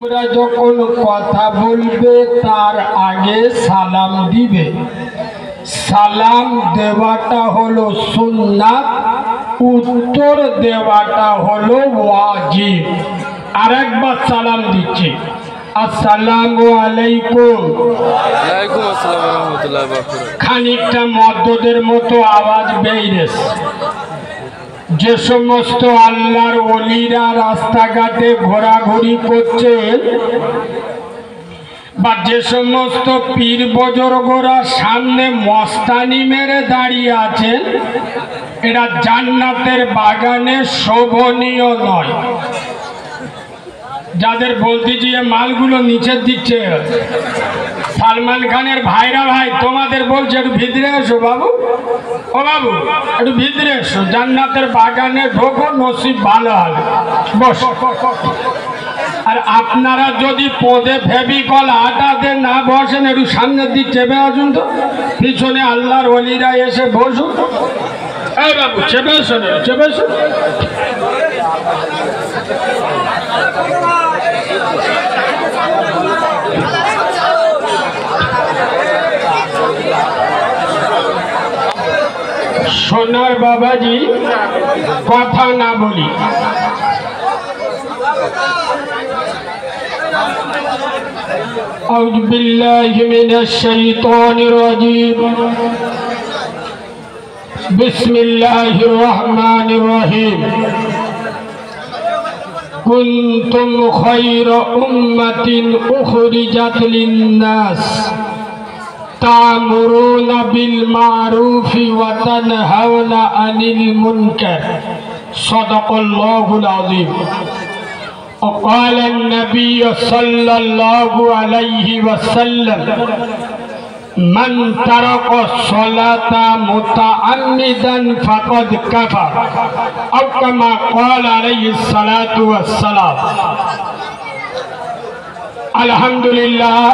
ওরা যখন কথা বলবে তার আগে সালাম দিবে। সালাম দেওয়াটা হলো সুন্নাত, উত্তর দেওয়াটা হলো ওয়াজিব। আরেকবার সালাম দিচ্ছি, আসসালামু আলাইকুম। ওয়ালাইকুম আসসালাম ওয়া রাহমাতুল্লাহি ওয়া বারাকাতুহু। খানিকটা মদ্যদের মতো আওয়াজ বেরিয়েছে। যে সমস্ত আল্লাহর ওলিরা রাস্তাঘাটে ঘোরাঘুরি করছেন বা যে সমস্ত পীর বুজুর্গরা সামনে মস্তানি মেরে দাঁড়িয়ে আছেন, এরা জান্নাতের বাগানে শোভনীয় নয়। যাদের বলতে গিয়ে মালগুলো নিচের দিচ্ছে, সালমান খানের ভাইরা ভাই তোমাদের বলছে একটু ভিতরে এসো বাবু, ও বাবু একটু ভিতরে এসো, জান্নাতের বাগানে ঢোকো, নসিব ভালো হবে, বস। আর আপনারা যদি পদে ফেভিকল আটাতে না বসেন, একটু সামনের দিক চেপে আসুন তো, পিছনে আল্লাহর ওলিরা এসে বসুন। এই বাবু চেপে এসো, চেপে এসো। সোনার বাবাজি, কথা না বলি। আউযু বিল্লাহি মিনাশ শাইতানির রাজীম। বিসমিল্লাহির রহমানির রহিম। কুনতুম খায়রা উম্মাতিন উখরিজাত লিন-নাস তা'মুরুনা বিল মা'রুফি ওয়া তানহাউনা আনিল মুনকার। সাদাকাল্লাহুল আযীম। وقال النبي صلى الله عليه وسلم من ترك الصلاة متعمدا فقد كفر أو كما قال عليه الصلاة والسلام। الحمد لله।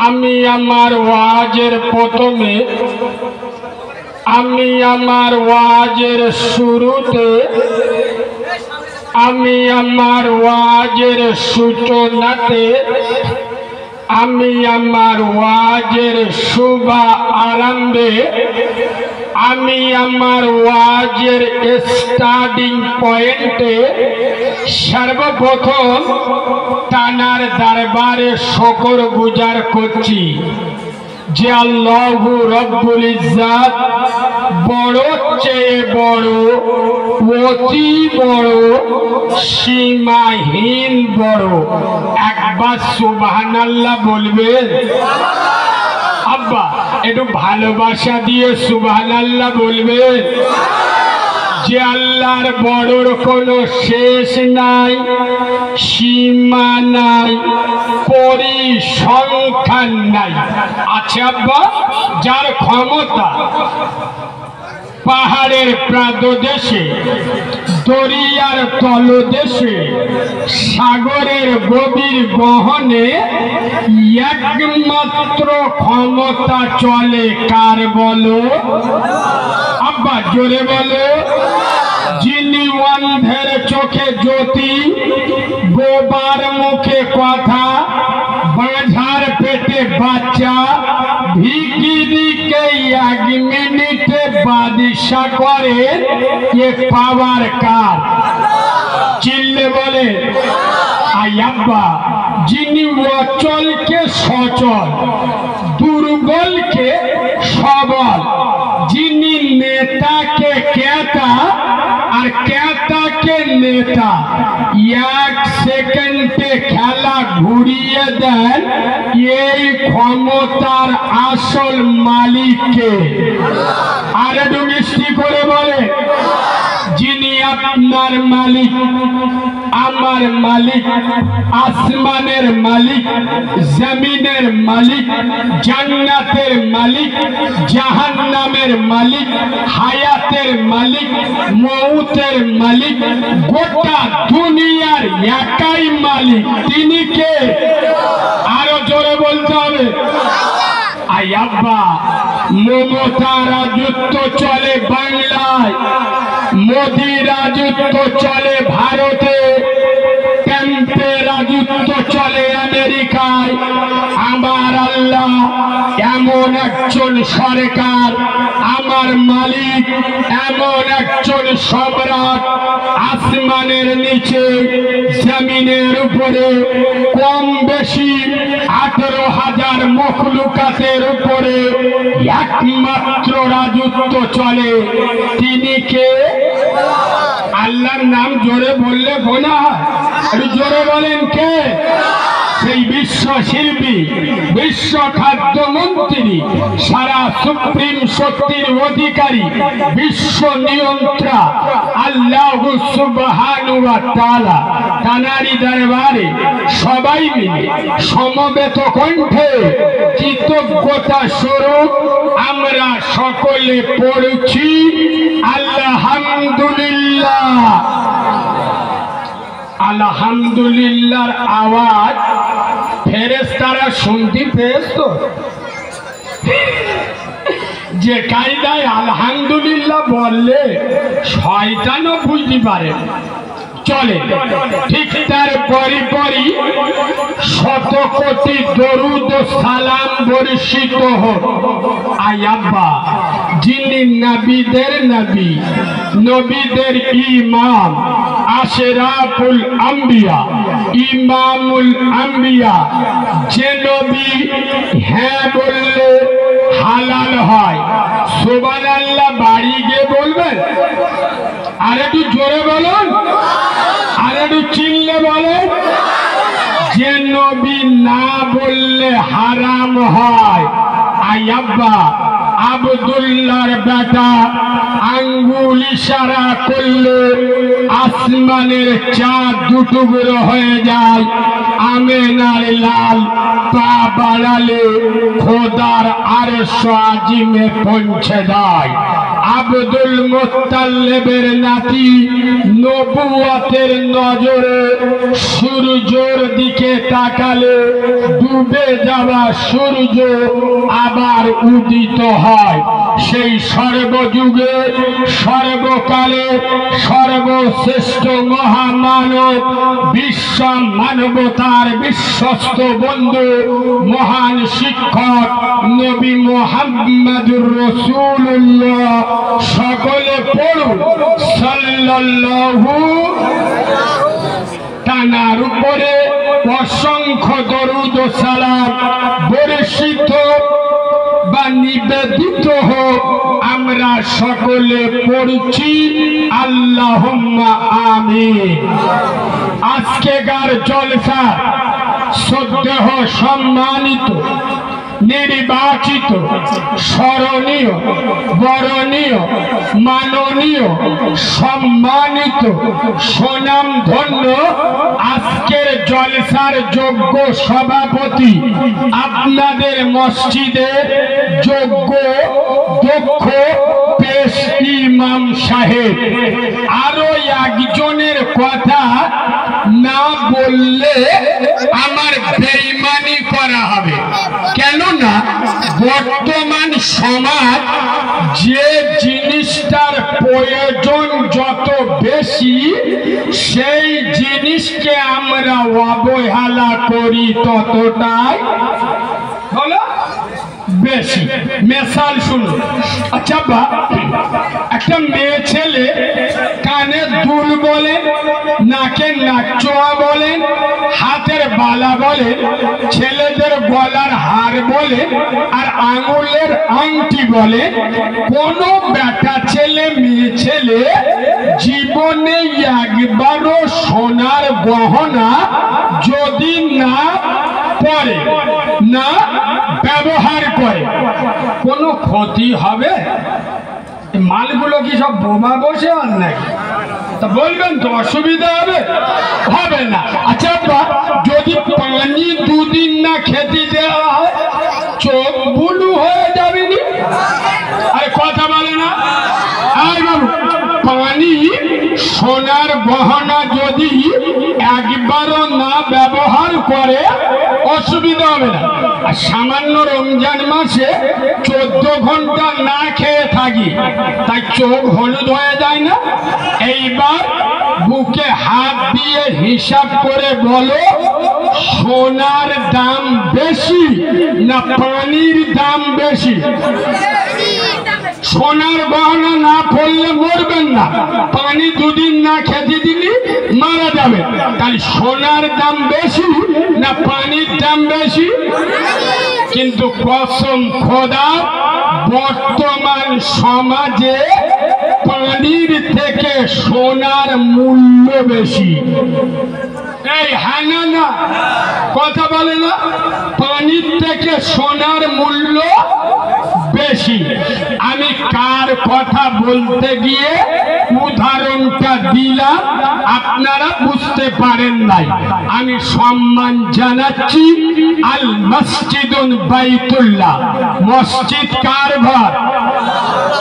আমি আমার ওয়াজের প্রথমে, আমি আমার ওয়াজের শুরুতে, আমি আমার ওয়াজের সূচনাতে, আমি আমার ওয়াজের শুভ আরম্ভে, আমি আমার ওয়াজের স্টার্টিং পয়েন্টে সর্বপ্রথম তানার দরবারে শুকর গুজার করছি যে আল্লাহু রব্বুল ইজ্জাত বড় চেয়ে বড়, অতি বড়, সীমাহীন বড়। একবার সুবহানাল্লাহ বলবেন? আব্বা একটু ভালোবাসা দিয়ে সুবহানাল্লাহ বলবেন? যে আল্লাহর বড়র কোনো শেষ নাই, সীমা নাই, পরিসংখ্যান নাই। আছে আব্বা? যার ক্ষমতা পাহাড়ের প্রান্তদেশে, দরিয়ার তলদেশে, সাগরের গভীর গহনে একমাত্র ক্ষমতা চলে কার বলো? আব্বা জোরে বলো। যিনি অন্ধের চোখে জ্যোতি, বোবার মুখে কথা, বাঁঝার পেটে বাচ্চা, ভিখিরিকে এক মিনিটে বাদশা করে, এ পাওয়ার কার? চিল্লে বলে আই আব্বা। যিনি অচলকে সচল, দুর্বলকে সবল, যিনি নেতাকে ক্যাতা আর ক্যাতাকে নেতা, এক সেকেন্ডে খেলা ঘুরিয়ে দেন, এই ক্ষমতার আসল মালিককে। আর একটু মিষ্টি করে বলে, যিনি আপনার মালিক, আমার মালিক, আসমানের মালিক, জমিনের মালিক, জান্নাতের মালিক, জাহান্নামের মালিক, হায়াতের মালিক, মউতের মালিক, গোটা দুনিয়ার একাই মালিক। তিনি কে? আরো জোরে বলতে হবে। আই আব্বা, মমতা রাজত্ব চলে বাংলায়, মোদি রাজত্ব চলে ভারতে, টেম্পের আমেরিকায় আমার আল্লাহ এমন একজন সরকার, আমার মালিক এমন একজন সম্রাট, আসমানের নিচে জমিনের উপরে কম বেশি 18,000 মখলুকাতের উপরে একমাত্র রাজত্ব চলে। তিনি কে? আল্লাহর নাম জোরে বললে গোনা হয়, একটু জোরে বলেন কে? সেই বিশ্ব শিল্পী, বিশ্ব খাদ্যমন্ত্রী, সারা সুপ্রিম শক্তির অধিকারী, বিশ্ব নিয়ন্ত্রা আল্লাহু সুবহানাহু ওয়া তাআলা। তানারি দরবারে সবাই মিলে সমবেত কণ্ঠে কৃতজ্ঞতা স্বরূপ আমরা সকলে পড়ছি আলহামদুলিল্লাহ। আলহামদুলিল্লাহর আওয়াজ ফেরেশতারা শুনতে পেয়েছো? যে কায়দায় আলহামদুলিল্লাহ বললে শয়তানও বুঝতে পারে চলে, ঠিক তার পরিপরি শত কোটি দরুদ ও সালাম বর্ষিত হোক আয় আব্বা, যিনি নবীদের নবী, নবীদের ইমাম, আশরাফুল আম্বিয়া, ইমামুল আম্বিয়া, যে নবী হ্যাঁ বললে হালাল হয়। সুবহানাল্লাহ বাড়ি গিয়ে বলবেন, আর একটু জোরে বলুন, আর একটু চিল্লে বলেন। যে নবী না বললে হারাম হয়। আই আব্বা, আব্দুল্লাহর বেটা আঙ্গুল ইশারা করলে আসমানের চাঁদ দুটুকরো হয়ে যায়, আমেনার লাল পা বাড়ালে খোদার আরশ আজিমে পৌঁছে দেয়। আব্দুল মুত্তালিবের নাতি নবুয়তের নজরে সূর্যের দিকে তাকালে ডুবে যাওয়া সূর্য আবার উদিত হয়। সেই সর্বযুগে সর্বকালে সর্বশ্রেষ্ঠ মহামানব, বিশ্ব মানবতার বিশ্বস্ত বন্ধু, মহান শিক্ষক নবী মুহাম্মদুর রাসূলুল্লাহ, সকলে পড়ুন সাল্লাল্লাহু। তানার উপরে অসংখ্য দরুদ ও সালাম বর্ষিত বা নিবেদিত হোক। আমরা সকলে পড়ছি আল্লাহুম্মা আমিন। আজকেকার জলসা শ্রদ্ধেয় সম্মানিত নির্বাচিত স্মরণীয় বরণীয় মাননীয় সম্মানিত সুনামধন্য আজকের জলসার যোগ্য সভাপতি, আপনাদের মসজিদের যোগ্য দক্ষ পেশ ইমাম সাহেব। আরো একজনের কথা না বললে আমার বেঈমানি করা হবে, কেননা বর্তমান সমাজ যে জিনিসটার প্রয়োজন যত বেশি, সেই জিনিসকে আমরা অবহেলা করি ততটাই হলো বেশি। মেসাল শুনুন। আচ্ছা বা একটা মেয়ে ছেলে কানে দুল বলেন, নাকে নাকচোয়া বলেন, হাতের বালা বলেন, ছেলেদের গলার হার বলেন, আর আঙুলের আংটি বলেন, কোন বেটা ছেলে মেয়ে ছেলে জীবনে একবারও সোনার গহনা যদি না পরে, না ব্যবহার করে, কোনো ক্ষতি হবে? মালগুলো কি সব বোমা বসে আর নাকি? তা বলবেন তো অসুবিধা হবে? হবে না। আচ্ছা, যদি পানি দুদিন না খেতে দেওয়া হয় চোখ বুলু হয়ে যাবে নি? আরে কথা বলে না। আরে বাবু, পানি সোনার গহনা যদি একবারও না ব্যবহার করে অসুবিধা হবে না। আর সামান্য রমজান মাসে 14 ঘন্টা না খেয়ে থাকি, তাই চোখ হলুদ হয়ে যায় না? এইবার বুকে হাত দিয়ে হিসাব করে বলো সোনার দাম বেশি না পানির দাম বেশি? সোনার গহনা না পড়লে মরবেন না, পানি দুদিন না খেতে দিলে মারা যাবে। তাহলে সোনার দাম বেশি না পানির দাম বেশি? কিন্তু কসম খোদা, বর্তমান সমাজে পানির থেকে সোনার মূল্য বেশি। এই হ্যাঁ না কথা বলে না, পানির থেকে সোনার মূল্য বেশি। আমি কার কথা বলতে গিয়ে উদাহরণটা দিলাম আপনারা বুঝতে পারেন নাই। আমি সম্মান জানাচ্ছি আল মসজিদুল বাইতুল্লাহ। মসজিদ কার ঘর?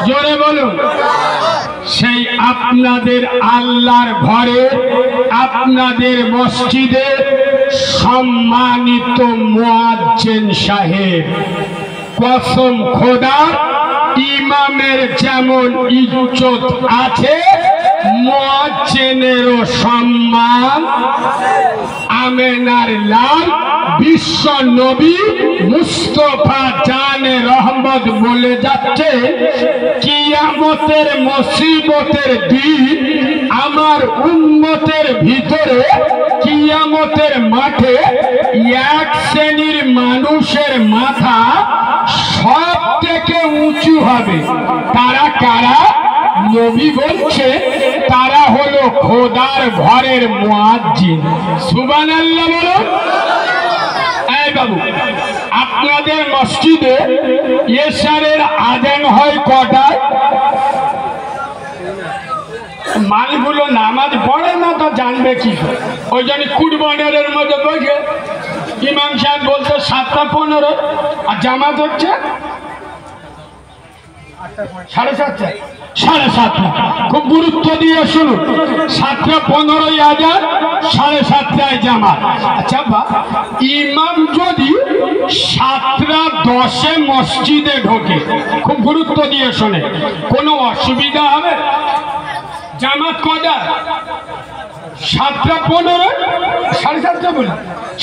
জোরে বলুন। সেই আপনাদের আল্লাহর ঘরে, আপনাদের মসজিদে সম্মানিত মুয়াজ্জিন সাহেব, কসম খোদা, ইমামের যেমন ইজ্জত আছে মুয়াজ্জিনেরও সম্মান। আমেনার লাল বিশ্ব নবী মুস্তফা জানে রহমত বলে যাচ্ছে, কিয়ামতের মুসিবতের দিন আমার উম্মতের ভিতরে কিয়ামতের মাঠে এক শ্রেণীর মানুষের মাথা সব থেকে উঁচু হবে। তারা কারা? নবী বলছে তারা হলো খোদার ঘরের মুয়াজ্জিন। সুবহানাল্লাহ বলুন। এই বাবু, আপনাদের মসজিদে এশারের আজান হয় কটায়? মালগুলো নামাজ পড়ে না তো জানবে কি? ওই জন্য কুরবানের মধ্যে বসে ইমাম সাহেব বলতে 7:15 আর জামাত হচ্ছে 7:30। 7:30 খুব গুরুত্ব দিয়ে শুনুন। 7:15 আজান, 7:30 জামাত। আচ্ছা বা ইমাম যদি 7:10 মসজিদে ঢোকে, খুব গুরুত্ব দিয়ে শোনে, কোনো অসুবিধা হবে? জামাত কটা? 7:15, 7:30 বলি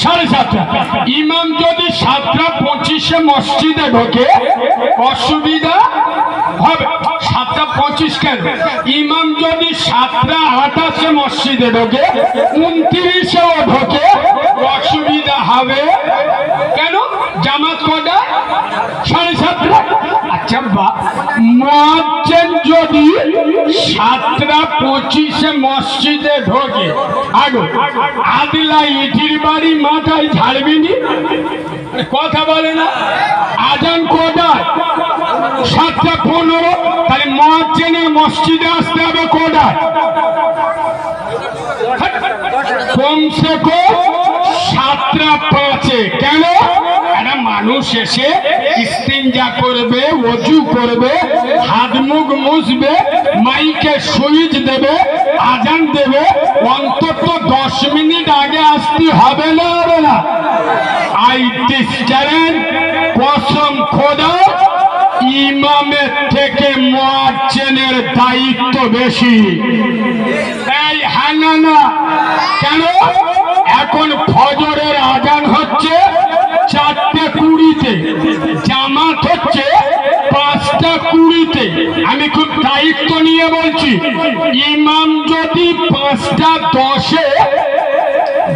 7:30। ইমাম যদি 7:25 মসজিদে ঢোকে অসুবিধা হবে? 7:25 কেন? ইমাম যদি 7:28 মসজিদে ঢোকে, 29-এও ঢোকে, অসুবিধা হবে কেন? জামাত কটা? 7:30। আচ্ছা বা মুয়াজ্জিন যদি 7:25 মসজিদে ঢোকে, আগে আদিলা ইটির বাড়ি মাথায় ঝাড়বিনি, কথা বলে না? আজান কটায়? 7:15। তাহলে মুয়াজ্জিনের মসজিদে আসতে হবে কটায়? কমসে কম 7:05। কেন? একটা মানুষ এসে ইস্তিনজা করবে, ওযু করবে, হাত মুখ মুছবে, মাইকে সুইচ দেবে, আজান দেবে, অন্তত 10 মিনিট আগে আসতে হবে না? হবে না? আই টিচারের কসম খোদা, ইমামের থেকে মুয়াজ্জিনের দায়িত্ব বেশি। এই হ্যাঁ না কেন? এখন ফজরের আজান হচ্ছে 4:20-তে, জামাত হচ্ছে 5:20-তে। আমি খুব দায়িত্ব নিয়ে বলছি, ইমাম যদি 5:10-এ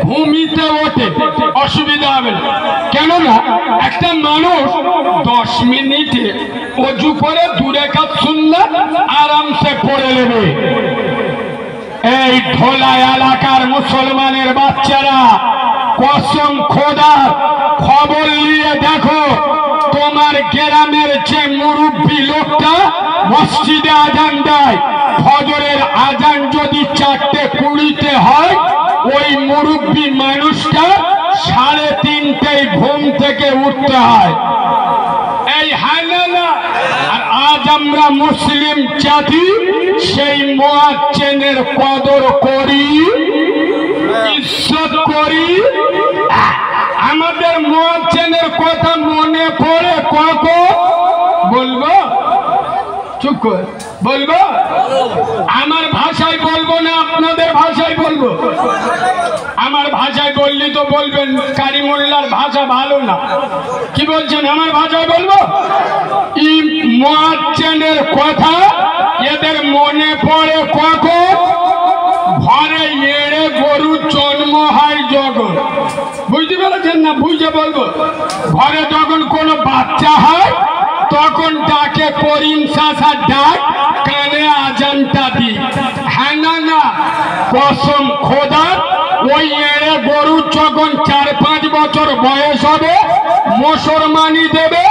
ঘুমিতে ওঠে অসুবিধা হবে না। কেননা একটা মানুষ 10 মিনিটে ওযু করে 2 রাকাত সুন্নাত আরামসে পড়ে নেবে। এই ঢোলা এলাকার মুসলমানের বাচ্চারা, কসম খোদা, খবর নিয়ে দেখো, তোমার গ্রামের যে মুরব্বী লোকটা মসজিদে আজান দেয়, ফজরের আজান যদি 4:20-তে হয়, ওই মুরব্বী মানুষটা 3:30টায় ঘুম থেকে উঠতে হয়। এই হানানা। আর আজ আমরা মুসলিম জাতি সেই মুয়াজ্জিনের কদর করি, ইজ্জত করি। আমাদের মুয়াজ্জিনের কথা মনে পড়ে কখন বলবো? চুপ কর বলবো আমার ভাষায় বলবো না আপনাদের ভাষায় বলবো আমার ভাষায় বললি তো বলবেন কারিমুল্লার ভাষা ভালো না কি বলছেন আমার ভাষায় বলবো ই মুয়াজ্জিনের কথা এদের মনে পড়ে কখন ঘরে এড়ে গরুর জন্ম হয় যখন বুঝতে পেরেছেন না বুঝে বলবো ঘরে যখন কোনো বাচ্চা হয় তখন তাকে করিম চাচা ডাক কানে আজানটা দি হ্যাঁ না কসম খোদার ওই এড়ে গরুর যখন 4-5 বছর বয়স হবে মুসলমানি দেবে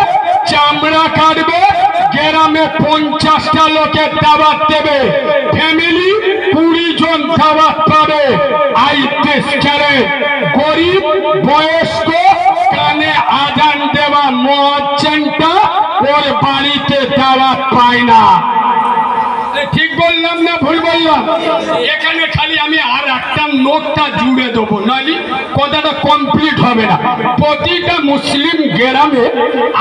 চামড়া কাটবে গ্রামে 50টা লোকের দাওয়াত দেবে ফ্যামিলি 20 জন দাওয়াত পাবে আই দেশে গরিব বয়স্ক কানে আজান দেওয়া মুয়াজ্জিনটা ওর বাড়িতে দাওয়াত পায় না ঠিক বললাম না ভুল বললাম এখানে খালি আমি আর একটা নোটটা জুড়ে দেবো নালি কথাটা কমপ্লিট হবে না প্রতিটা মুসলিম গ্রামে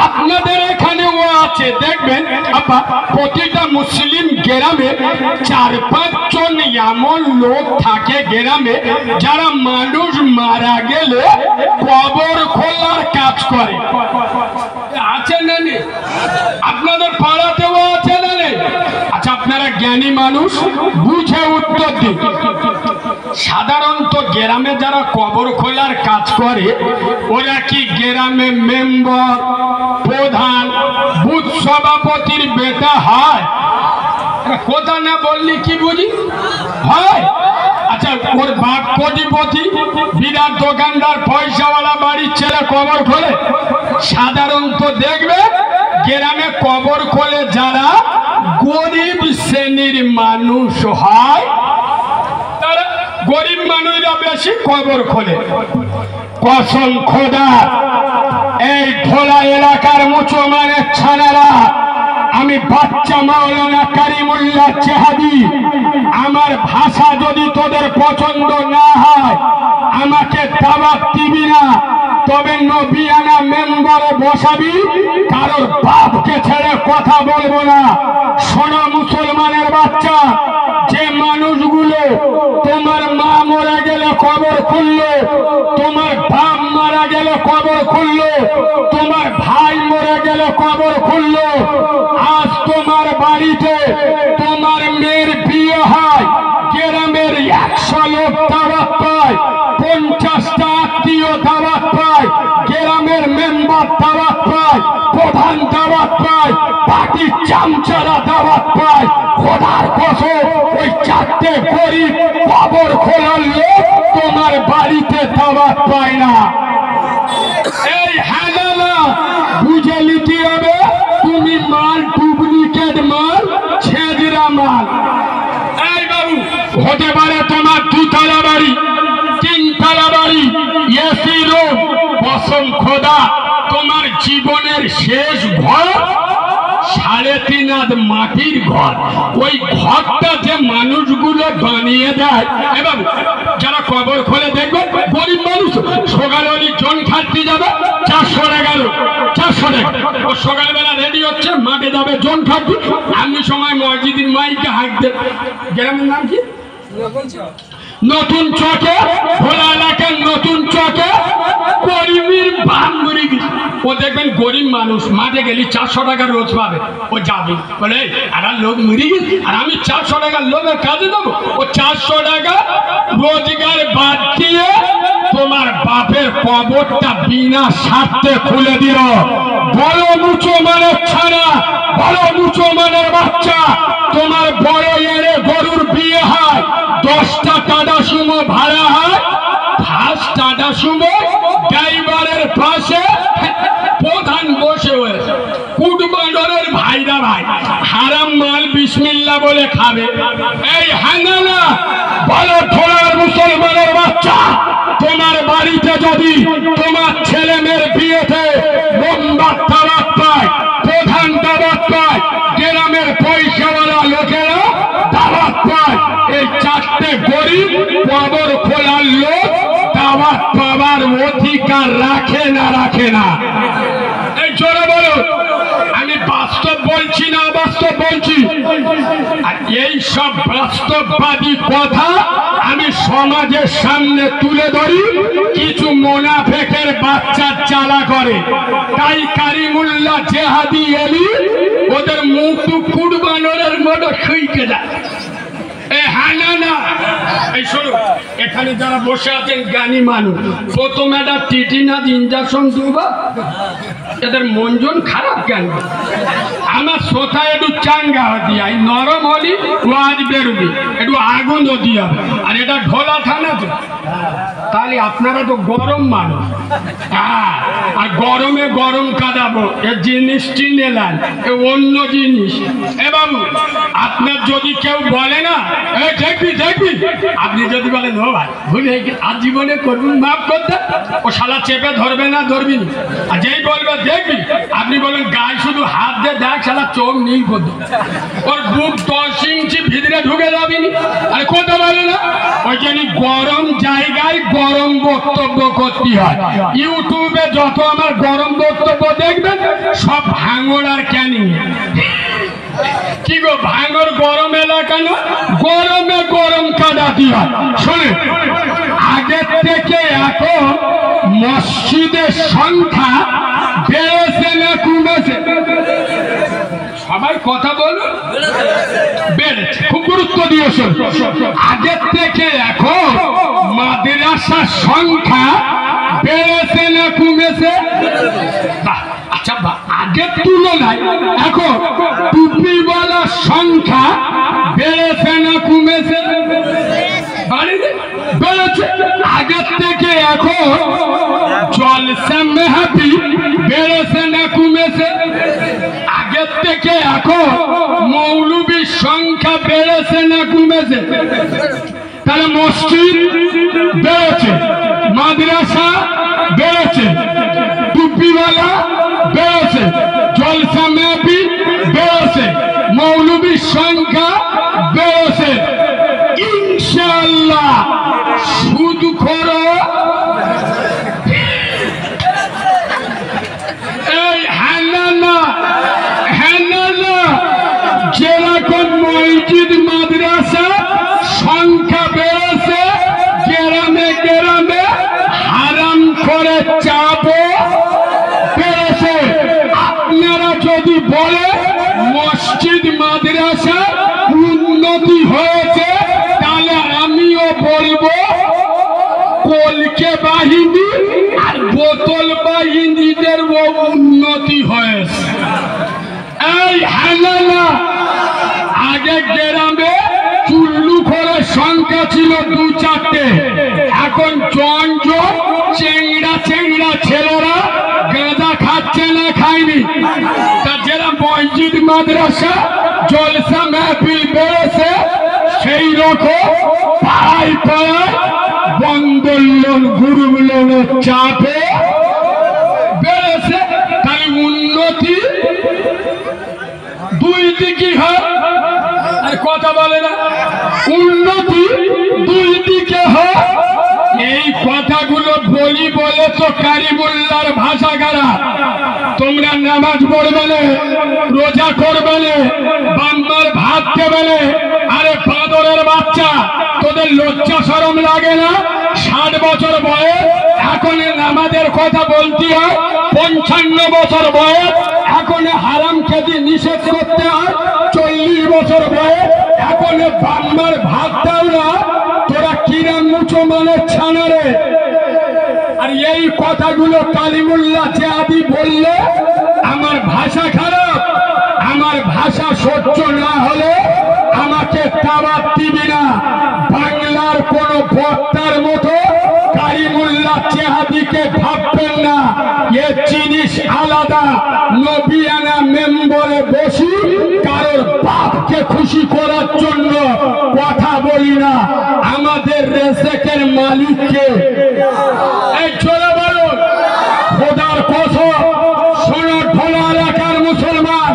আপনাদের এখানেও আছে দেখবেন আপা প্রতিটা মুসলিম গ্রামে 4-5 জন এমন লোক থাকে গ্রামে যারা মানুষ মারা গেলে কবর খোলার কাজ করে আছে না নেই আপনাদের পাড়াতেও আছে না নেই আচ্ছা আপনারা জ্ঞানী মানুষ বুঝে উত্তর দিন সাধারণত গ্রামে যারা কবর খোলার কাজ করে ওরা কি গ্রামে মেম্বার প্রধান বুথ সভাপতির বেটা হয় কথা না বললি কি বুঝি হয় আচ্ছা ওর বাপ কোটিপতি বিরাট দোকানদার পয়সাওয়ালা বাড়ির ছেলে কবর খোলে সাধারণত দেখবে গ্রামে কবর খোলে যারা গরিব শ্রেণীর মানুষ হয় তারা গরিব মানুষরা বেশি কবর খোলে কসম খোদা এই ঢোলা এলাকার মুসলমানের ছানারা আমি বাচ্চা মাওলানা কারিমুল্লাহ চেহাদি আমার ভাষা যদি তোদের পছন্দ না হয় আমাকে দাওয়াত দিবি না তবে নবিয়ানা মেম্বারে বসাবি কারোর বাপকে ছেড়ে কথা বলবো না শোনো মুসলমানের বাচ্চা যে মানুষগুলো তোমার মা মরে গেলে কবর খুললো তোমার বাপ মারা গেলে কবর খুললো তোমার ভাই মরে গেলে কবর খুললো আজ তোমার বাড়িতে তোমার মেয়ের বিয়ে হয় গ্রামের 100 লোক দাওয়াত পায় 50টা আত্মীয় দাওয়াত পায় গ্রামের মেম্বার দাওয়াত পায় প্রধান দাওয়াত পায় পার্টির চামচারা দাওয়াত পায় খোদার কসম ওই 4টে গরিব কবর খোলার লোক তোমার বাড়িতে দাওয়াত পায় না এই হাজালা বুঝে নিতে হবে তুমি মাল ডুপ্লিকেট মাল ছেজরা মাল এই বাবু হতে পারে তোমার 2তলা বাড়ি 3তলা বাড়ি এসি রুম কসম খোদা তোমার জীবনের শেষ ঘর 3.5 হাত মাটির ঘর ওই ঘরটা যে মানুষগুলো বানিয়ে দেয় এবং যারা কবর খোলে দেখবে গরিব মানুষ সকালে ওই জন খাটতে যাবে 400 টাকা 400 টাকা ও সকালবেলা রেডি হচ্ছে মাঠে যাবে জন খাটতে আমি সময় মসজিদের মাইকে হাঁকতে গ্রামের নাম কি নতুন চকে ভোলা এলাকার নতুন চকে গরিবের বাম মরে গেছে ও দেখবেন গরিব মানুষ মাঠে গেলে 400 টাকা রোজ পাবে ও যাবে বলে আর লোক মরে গেছে আর আমি 400 টাকার লোকের কাজে দেবো ও 400 টাকা রোজগার বাদ দিয়ে তোমার বাপের কবরটা বিনা স্বার্থে খুলে দিল বড় মুসলমানের ছাড়া বড় মুসলমানের বাচ্চা তোমার বড় এড়ে গরুর বিয়ে হয় 10টা টাটা সুমো ভাড়া হয় ফার্স্ট টাটা সুমো ড্রাইভারের পাশে প্রধান বসে হয়েছে কুটবান্ডরের ভাইরা ভাই হারাম মাল বিসমিল্লাহ বলে খাবে এই হাঙ্গানা বড় ঠোলার মুসলমানের বাচ্চা তোমার বাড়িতে যদি তোমার ছেলে মেয়ের বিয়েতে মোমবাত দাওয়াত পায় প্রধান দাওয়াত পায় গ্রামের পয়সাওয়ালা লোকেরা দাওয়াত পায় এই 4টে গরিব কবর খোলার লোক দাওয়াত পাওয়ার অধিকার রাখে না জোরে বলো, আমি বাস্তব বলছি না অবাস্তব বলছি? আর এই সব বাস্তববাদী কথা আমি সমাজের সামনে তুলে ধরি, কিছু মুনাফিকের বাচ্চা চালা করে, তাই কারিমুল্লাহ জেহাদি এলি ওদের মুখ কুরবানের মতো শুইকে যায়। এই শোনো, এখানে যারা বসে আছেন জ্ঞানী মানুষ, প্রথম একটা টিটিনাস ইঞ্জেকশন দিবা, এদের মনজন খারাপ কেন? আমার সোথা একটু চাঙ্গা দিয়া নরম হলি ওয়াজ বেরোবি, একটু আগুন দিয়া, আর এটা ঢোলা থানা তো, তাহলে আপনারা তো গরম মানুষ, আর গরমে গরম কাটাবো, এ জিনিস চিনেলেন, এ অন্য জিনিস। এ বাবু, আপনার যদি কেউ বলে না দেখবি দেখবি, আপনি যদি বলেন ও ভাই ভুলে আজীবনে করবেন মাফ করতে, ও শালা চেপে ধরবে না, ধরবি না। আর যেই বলবে দেখবি, আপনি বলেন গায়ে শুধু হাত দিয়ে দেখ, শালা চোখ নীল করবে, ওর বুক 10 ইঞ্চি ভিতরে ঢুকে যাবি না। আরে কথা বলে না, ওই জন্য গরম জায়গায় গরম বক্তব্য করতে হয়। ইউটিউবে যত আমার গরম বক্তব্য দেখবেন সব ভাঙড় আর ক্যানিং। কি গো, ভাঙর গরম এলাকা না, গরমে গরম কাটাতে হয়। শোনে, আগের থেকে এখন মসজিদের সংখ্যা বেড়েছে না কমেছে? সবাই কথা বলো, বেড়েছে। খুব গুরুত্ব দিয়ে শোন, আগের থেকে এখন মাদ্রাসার সংখ্যা বেড়েছে না কমেছে? আচ্ছা, আগের তুলনায় এখন টুপিওয়ালার সংখ্যা বেড়েছে না কমেছে? বেড়েছে। আগের থেকে এখন জলসা মেহফিল বেড়েছে না কমেছে? আগের থেকে এখন মৌলবীর সংখ্যা বেড়েছে না কমেছে? তাহলে মসজিদ বেড়েছে, মাদ্রাসা বেড়েছে, টুপিওয়ালা বেড়েছে, জলসা মেহফিল বেড়েছে, মৌলবীর সংখ্যা বেড়েছে। ইনশাআল্লাহ সুদখোর এই হানানা যেরকম মসজিদ মাদ্রাসা সংখ্যা বেড়েছে, গ্রামে গ্রামে হারাম করে চাবো বেড়েছে। আপনারা যদি বলে মসজিদ মাদ্রাসা উন্নতি হয়েছে, তাহলে আমিও বলবো কলকে বাহিনী আর বোতল বাহিনীদের উন্নতি হয়েছে। এই হানানা, আগে গ্রামে চুল্লু করে সংখ্যা ছিল 2-4টে, এখন জন চেংড়া চেংড়া ছেলেরা গাঁজা খাচ্ছে না খায়নি। তা যারা মসজিদ মাদ্রাসা জলসা মেহফিল বেড়েছে, সেই রকম পাড়ায় পাড়ায় বন্দর লোন গ্রুপ লোনের চাপে বেড়েছে। তাই উন্নতি দুই দিকে হয়, আর কথা বলে না, উন্নতি দুই দিকে হয়। এই কথাগুলো বলি বলে তো কারিমুল্লাহর ভাষা খারাপ। তোমরা নামাজ পড়বে না, রোজা করবে না, বাম্মার ভাত দেবে না। আরে বাঁদরের বাচ্চা, তোদের লজ্জা শরম লাগে না? 60 বছর বয়স এখন নামাজের কথা বলতে হয়, 55 বছর বয়স এখন হারাম খেতে নিষেধ করতে হয়, 40 বছর বয়স এখন বাম্মার ভাত দাও না। তোরা কিরাম মুসলমানের ছানা রে। আর এই কথাগুলো কালিমুল্লাহ জেহাদি বললে আমার ভাষা খারাপ, আমার ভাষা সহ্য না হলে আমাকে দাওয়াত দিবি না। বাংলার কোন বক্তার মতো কালিমুল্লাহ জেহাদিকে ভাববেন না, এ জিনিস আলাদা। নবিয়ানা মেম্বরে বসি, কারোর বাপকে খুশি করার জন্য কথা বলি না। আমাদের রেজেকের মালিককে এই চলে বলুন, খোদার কসম। শোনো ঢোলা এলাকার মুসলমান,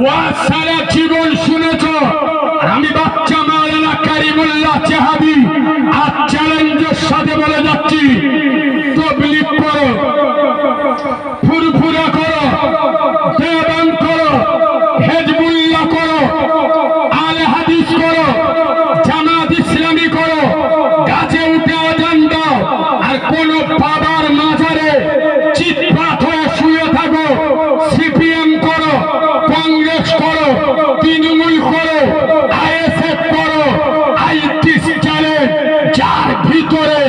ওয়াজ সারা জীবন শুনেছ। আমি বাচ্চা মাওলানা কারিমুল্লাহ জেহাদি আজ চ্যালেঞ্জের সাথে বলে যাচ্ছি, তবলিগ করো, ফুরফুরা করো, আমার মাজারে চিৎপাত হয়ে শুয়ে থাকো, সিপিএম করো, কংগ্রেস করো, তৃণমূল করো, আইএসএফ করো, আইটি চ্যালেঞ্জ, যার ভিতরে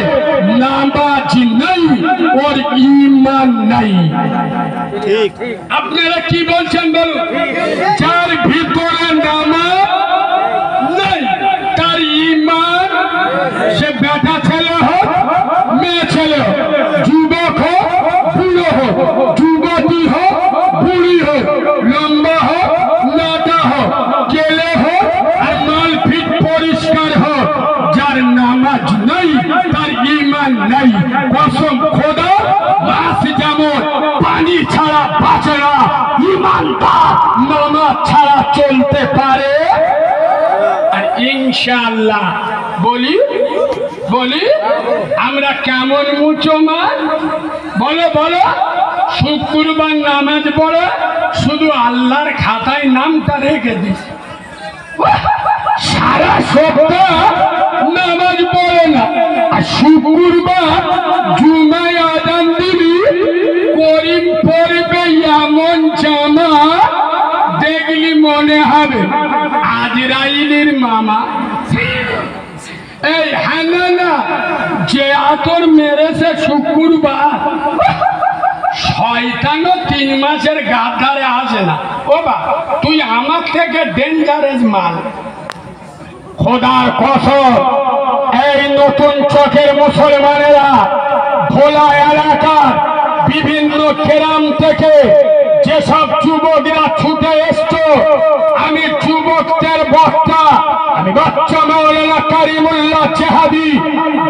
নামাজ নেই ওর ঈমান নাই। ঠিক আপনারা কি বলছেন বলুন? যার ভিতরে নামাজ নেই তার ঈমান, সে বেটা ছেলে হোক মেয়ে ছেলে হোক, যুবক হোক বুড়ো হোক, যুবতী হোক বুড়ি হোক, লম্বা হোক নাটা হোক, কেলে হোক আর মালফিট পরিষ্কার হোক, যার নামাজ নাই তার ঈমান নাই। কসম খোদা, মাছ যেমন পানি ছাড়া বাঁচে না, ঈমানদার নামাজ ছাড়া চলতে পারে। আর ইনশাআল্লাহ বলি বলি আমরা কেমন মুসলমান বলো বলো? শুক্রবার নামাজ পড়ে শুধু আল্লাহর খাতায় নামটা রেখে দিস, সারা সপ্তাহ নামাজ পড়ে না। আর শুক্রবার জুমায় আজান দিবি, করিম পড়বে এমন জামা দেখলি মনে হবে আজরাইলের মামা। এই হ্যাঁ না, যে আতর মেরেছে শুক্রবার, শয়তানও 3 মাসের গাধারে আসে না। ও বা তুই আমার থেকে ডেঞ্জারাস মাল। খোদার কসম, এই নতুন চোখের মুসলমানেরা ভোলা এলাকার বিভিন্ন গ্রাম থেকে যেসব যুবকরা ছুটে এসছো, আমি যুবকদের বক্তা, আমি বাচ্চা মাওলানা কারিমুল্লাহ চেহাদি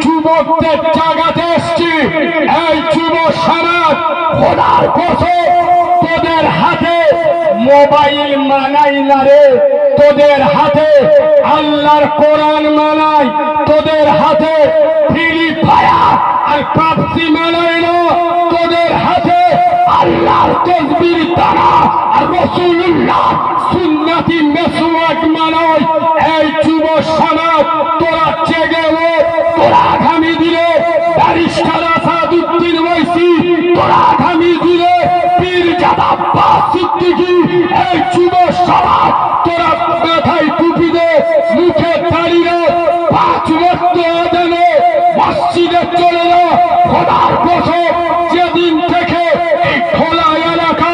যুবকদের জাগাতে এসছি। এই যুব সমাজ, খোদার কসম তোদের হাতে মোবাইল মানাই না রে, তোদের হাতে আল্লাহর কোরআন মানাই, তোদের হাতে ফ্রি ফায়ার আর পাবজি মানাই না, তোদের হাতে আল্লাহর তাসবির তারা আর রাসূলুল্লাহ সুন্নতি মেসওয়াক মানাই। এই যুব সমাজ তোরা জেগে ওঠ, তোরা আগামী দিনে ব্যারিস্টার আসাদুদ্দিন ওয়াইসি, তোরা আগামী দিনে পীরজাদা আব্বাস সিদ্দিকী, এই যুব সমাজ তোরা মাথায় টুপি দে, মুখে দাড়ি রে, 5 ওয়াক্ত আযানে মসজিদে চলে যা। খোদার কসম, যেদিন থেকে এই খোলা এলাকা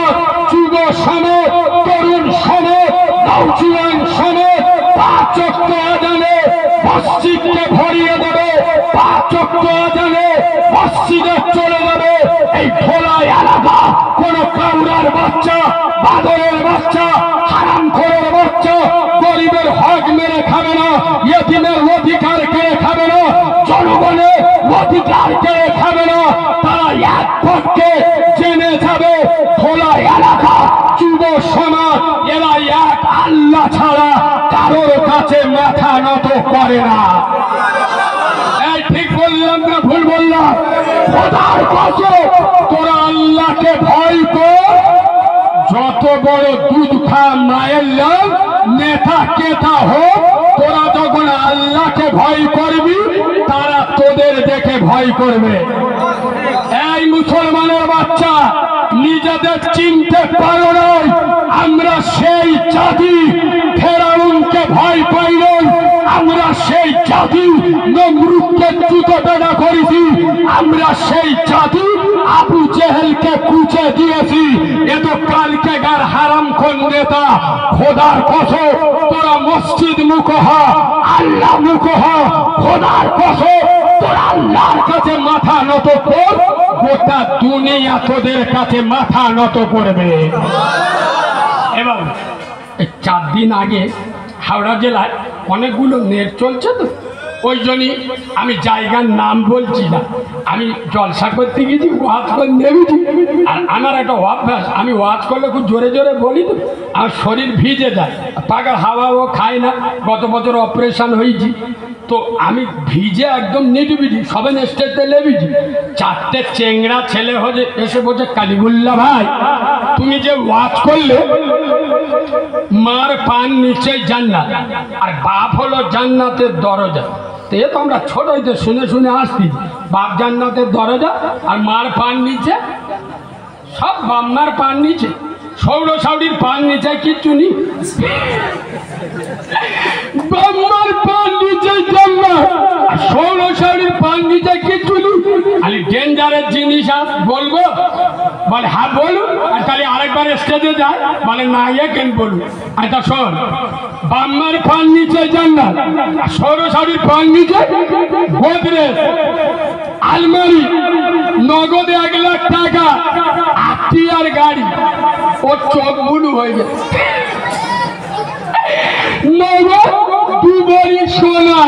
যুব সমাজ, তরুণ সমাজ, নওজোয়ান সমাজ 5 ওয়াক্ত আযানে মসজিদকে ভরিয়ে দেবে, 5 ওয়াক্ত আযানে মসজিদে চলে যাবে। এই খোলা এলাকা কোন কাউরার বাচ্চা, বাদরের বাচ্চা, হারামখোরের বাচ্চা গরিবের হক মেরে খাবে না, ইয়েতিমের অধিকার কেড়ে খাবে না, জনগণের অধিকার কেড়ে খাবে না। তারা এক পক্ষে জেনে যাবে খোলা এলাকা যুব সমাজ এরা এক আল্লাহ ছাড়া কারোর কাছে মাথা নত করে না। এই ঠিক বললাম না ভুল বললাম? খোদার কসম, তোরা আল্লাহকে ভয় কর। যত বড় দুধ খা মায়ের লোক, নেতা কেতা হোক, তোরা যখন আল্লাহকে ভয় করবি তারা তোদের দেখে ভয় করবে। এই মুসলমানের বাচ্চা, নিজেদের চিনতে পারো নাই, আমরা সেই জাতি ফেরাউনকে ভয় পাই নাই, আমরা সেই জাতি নমরুদকে জুতো পেটা করেছি, আমরা সেই জাতি আবু জেহেলকে কুচে দিয়েছি। এ তো কালকে গার হারামখোর নেতা। খোদার কসম, তোরা মসজিদ মুখ হ, আল্লাহ মুখ হ। খোদার কসম, তোরা আল্লাহর কাছে মাথা নত কর, গোটা দুনিয়া তোদের কাছে মাথা নত করবে। এবার 4 দিন আগে হাওড়া জেলায় অনেকগুলো নেট চলছে, তো ওই জন্যই আমি জায়গার নাম বলছি না। আমি জলসা করতে গেছি, ওয়াজ করে নেমেছি। আর আমার একটা অভ্যাস, আমি ওয়াজ করলে খুব জোরে জোরে বলি, তো আমার শরীর ভিজে যায়, পাকা হাওয়াও খাই না। গত বছর অপারেশন হয়েছি, তো আমি ভিজে একদম নিটুবিটি সবে স্টেজে লেবেছি। 4টে চেংড়া ছেলে হয়ে এসে বলছে, কালিমুল্লাহ ভাই তুমি যে ওয়াজ করলে, মার পান নিচে জান্নাত, আর বাপ হলো জান্নাতের দরজা। তো এ তো আমরা ছোট হইতে শুনে শুনে আসছি বাপ জান্নাতের দরজা আর মার পান নিচে সব বাম্মার পান নিচে সৌরসাউরির পান নিচে কিচ্ছু নেই বাম্মার পান নিচে সৌরসাউরির পান নিচে কিচ্ছু নেই খালি ডেঞ্জারের জিনিস আস বলবো বলে হ্যাঁ বলুন আর তাহলে আরেকবার স্টেজে যায় বলে না ইয়ে কেন বলুন আচ্ছা শোন বাম্মার পান নিচে জান্নাত আর সৌরসাউরির পান নিচে গোদরেজ আলমারি নগদে 1 লাখ টাকা আত্মীয়ার গাড়ি ওর চোখ বুলু হয়ে গেছে নগদ 2 ভরি সোনা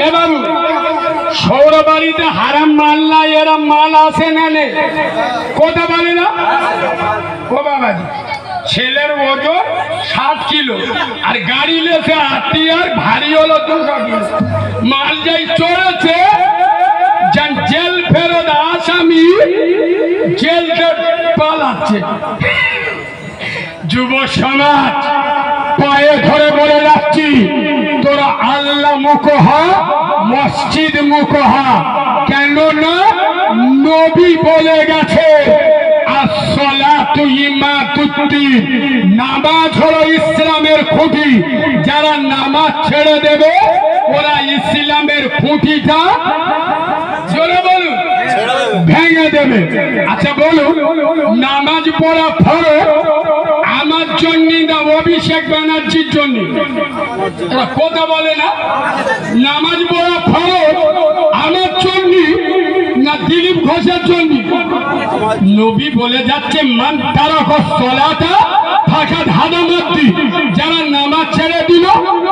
এবার সৌর বাড়িতে হারাম মাল না এরা মাল আসে না নে কথা বলে না ও বাবাজি ছেলের ওজন 7 কিলো আর গাড়ি লেছে আত্মীয়ার ভারী হলো 200 কিলো মাল যাই চড়েছে জেল ফেরত আসামি জেল পালাচ্ছে যুব সমাজ পায়ে ধরে বলে যাচ্ছি তোরা আল্লাহ মুখ হ মসজিদ মুখ হ কেননা নবী বলে গেছে নামাজ হলো ইসলামের খুঁটি যারা নামাজ ছেড়ে দেবে ওরা ইসলামের খুঁটিটা জোরে বলুন ভেঙে দেবে আচ্ছা বলুন নামাজ পড়া ফরজ আমার জন্য না অভিষেক ব্যানার্জির জন্য কথা বলে না নামাজ পড়া ফরজ আমার জন্য না দিলীপ ঘোষের জন্য নবী বলে যাচ্ছে মান তারাকা সালাতা ফাকাদ হাদামাতি যারা নামাজ ছেড়ে দিল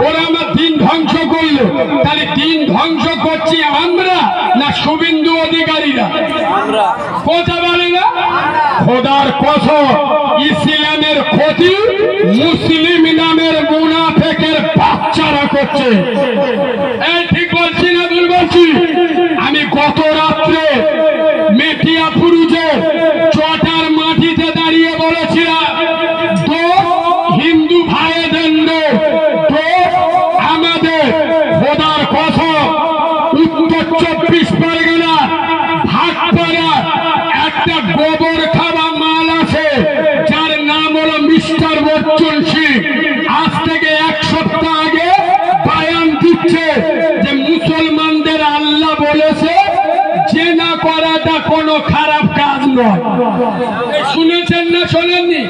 ওরা আমার দিন ধ্বংস করলো তাহলে দিন ধ্বংস করছি আমরা না শুভেন্দু অধিকারীরা আমরা কথা বলে না খোদার কসম ইসলামের ক্ষতি মুসলিম নামের মুনাফিকের বাচ্চারা করছে এই ঠিক বলছি না ভুল বলছি আমি গত রাত্রে মেটিয়াপুরুজে চটার মাটিতে দাঁড়িয়ে বলেছিলাম হিন্দু ভাইদের আমাদের খোদার কসম উত্তর 24 পরগনা ভাটপাড়া একটা গোবর খাওয়া মাল আছে যার নাম হলো মিস্টার বচ্চন সিং আজ থেকে 1 সপ্তাহ আগে বয়ান দিচ্ছে যে মুসলমানদের আল্লাহ বলেছে জেনা করাটা কোনো খারাপ কাজ নয় শুনেছেন না শোনেননি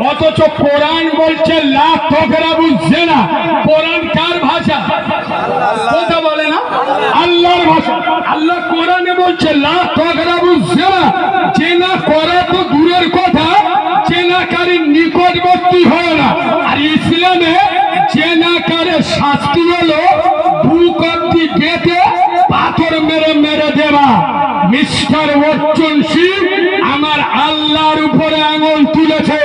অথচ কোরআন বলছে লা তাকরাবু জিনা কোরআন কার ভাষা কথা বলে না আল্লাহর ভাষা আল্লাহ কোরআনে বলছে লা তাকরাবু জিনা জেনা করা তো দূরের কথা জেনাকারীর নিকটবর্তী হয় না আর ইসলামে জেনাকারের শাস্তি হলো বুক অব্দি গেঁথে পাথর মেরে মেরে দেওয়া মিস্টার বচ্চন সিং আমার আল্লাহর উপরে আঙুল তুলেছে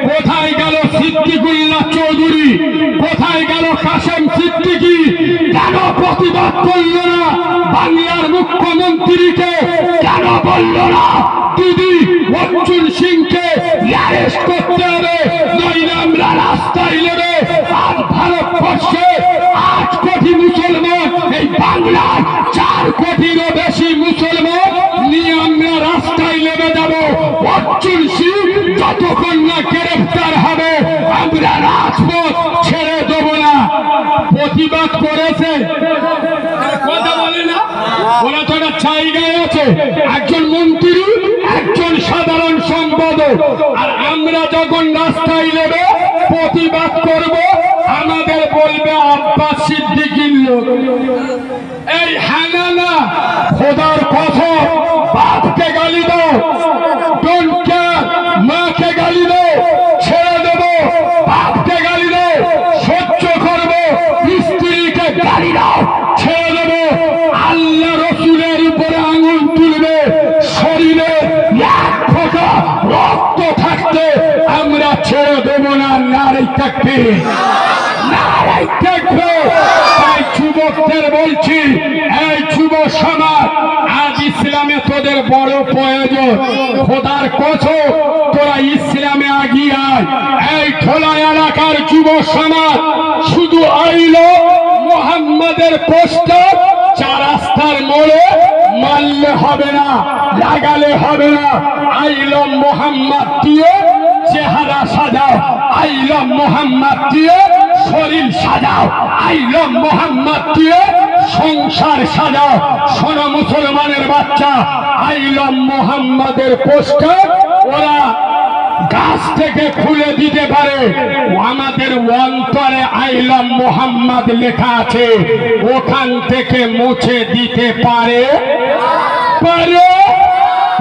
কোথায় গেল সিদ্দিকুল্লাহ চৌধুরী কোথায় গেল কাসেম সিদ্দিকী কেন প্রতিবাদ করল না বাংলার মুখ্যমন্ত্রীকে কেন বলল না দিদি বচ্চন সিংকে অ্যারেস্ট করতে হবে নইলে আমরা রাস্তায় নেবে আজ ভারতবর্ষে 8 কোটি মুসলমান এই বাংলায় 4 কোটিরও বেশি মুসলমান নিয়ে আমরা রাস্তায় নেমে যাব বচ্চন সিং যতক্ষণ না গ্রেফতার হবে আমরা রাজপথ ছেড়ে দেব না প্রতিবাদ করেছে কথা বলে না ওরা তো একটা জায়গায় আছে একজন মন্ত্রী একজন সাধারণ সম্পাদক আর আমরা যখন রাস্তায় নেবে প্রতিবাদ করব আমাদের বলবে আব্বাস সিদ্দিকীর লোক এই হানানা খোদার কসম বাপকে গালি দাও ডোন্ট কেয়ার মাকে গালি দাও ছেড়ে দেবো বাপকে গালি দাও সহ্য করবো স্ত্রীকে গালি দাও ছেড়ে দেবো আল্লাহ রসুলের উপরে আঙুল তুলবে শরীরে 1 ফোঁটা রক্ত থাকতে আমরা ছেড়ে দেবো না নারী থাকবে নারী থাকবে তাই যুবকদের বলছি এই যুব সমাজ আজ ইসলামে তোদের বড় প্রয়োজন খোদার কসম তোরা ইসলামে আগিয়ে আয় এই ঠোলা এলাকার যুব সমাজ শুধু আইলো মোহাম্মদের পোস্টার চার রাস্তার মোড়ে মারলে হবে না, লাগালে হবে না। আইলম মোহাম্মদ দিয়ে চেহারা সাজাও, আইলম মোহাম্মদ দিয়ে শরীর সাজাও, আইলম মোহাম্মদ দিয়ে সংসার সাজাও। শোনো মুসলমানের বাচ্চা, আইলম মোহাম্মদের পোস্টার ওরা গাছ থেকে খুলে দিতে পারে, আমাদের অন্তরে আইলম মোহাম্মদ লেখা আছে, ওখান থেকে মুছে দিতে পারে।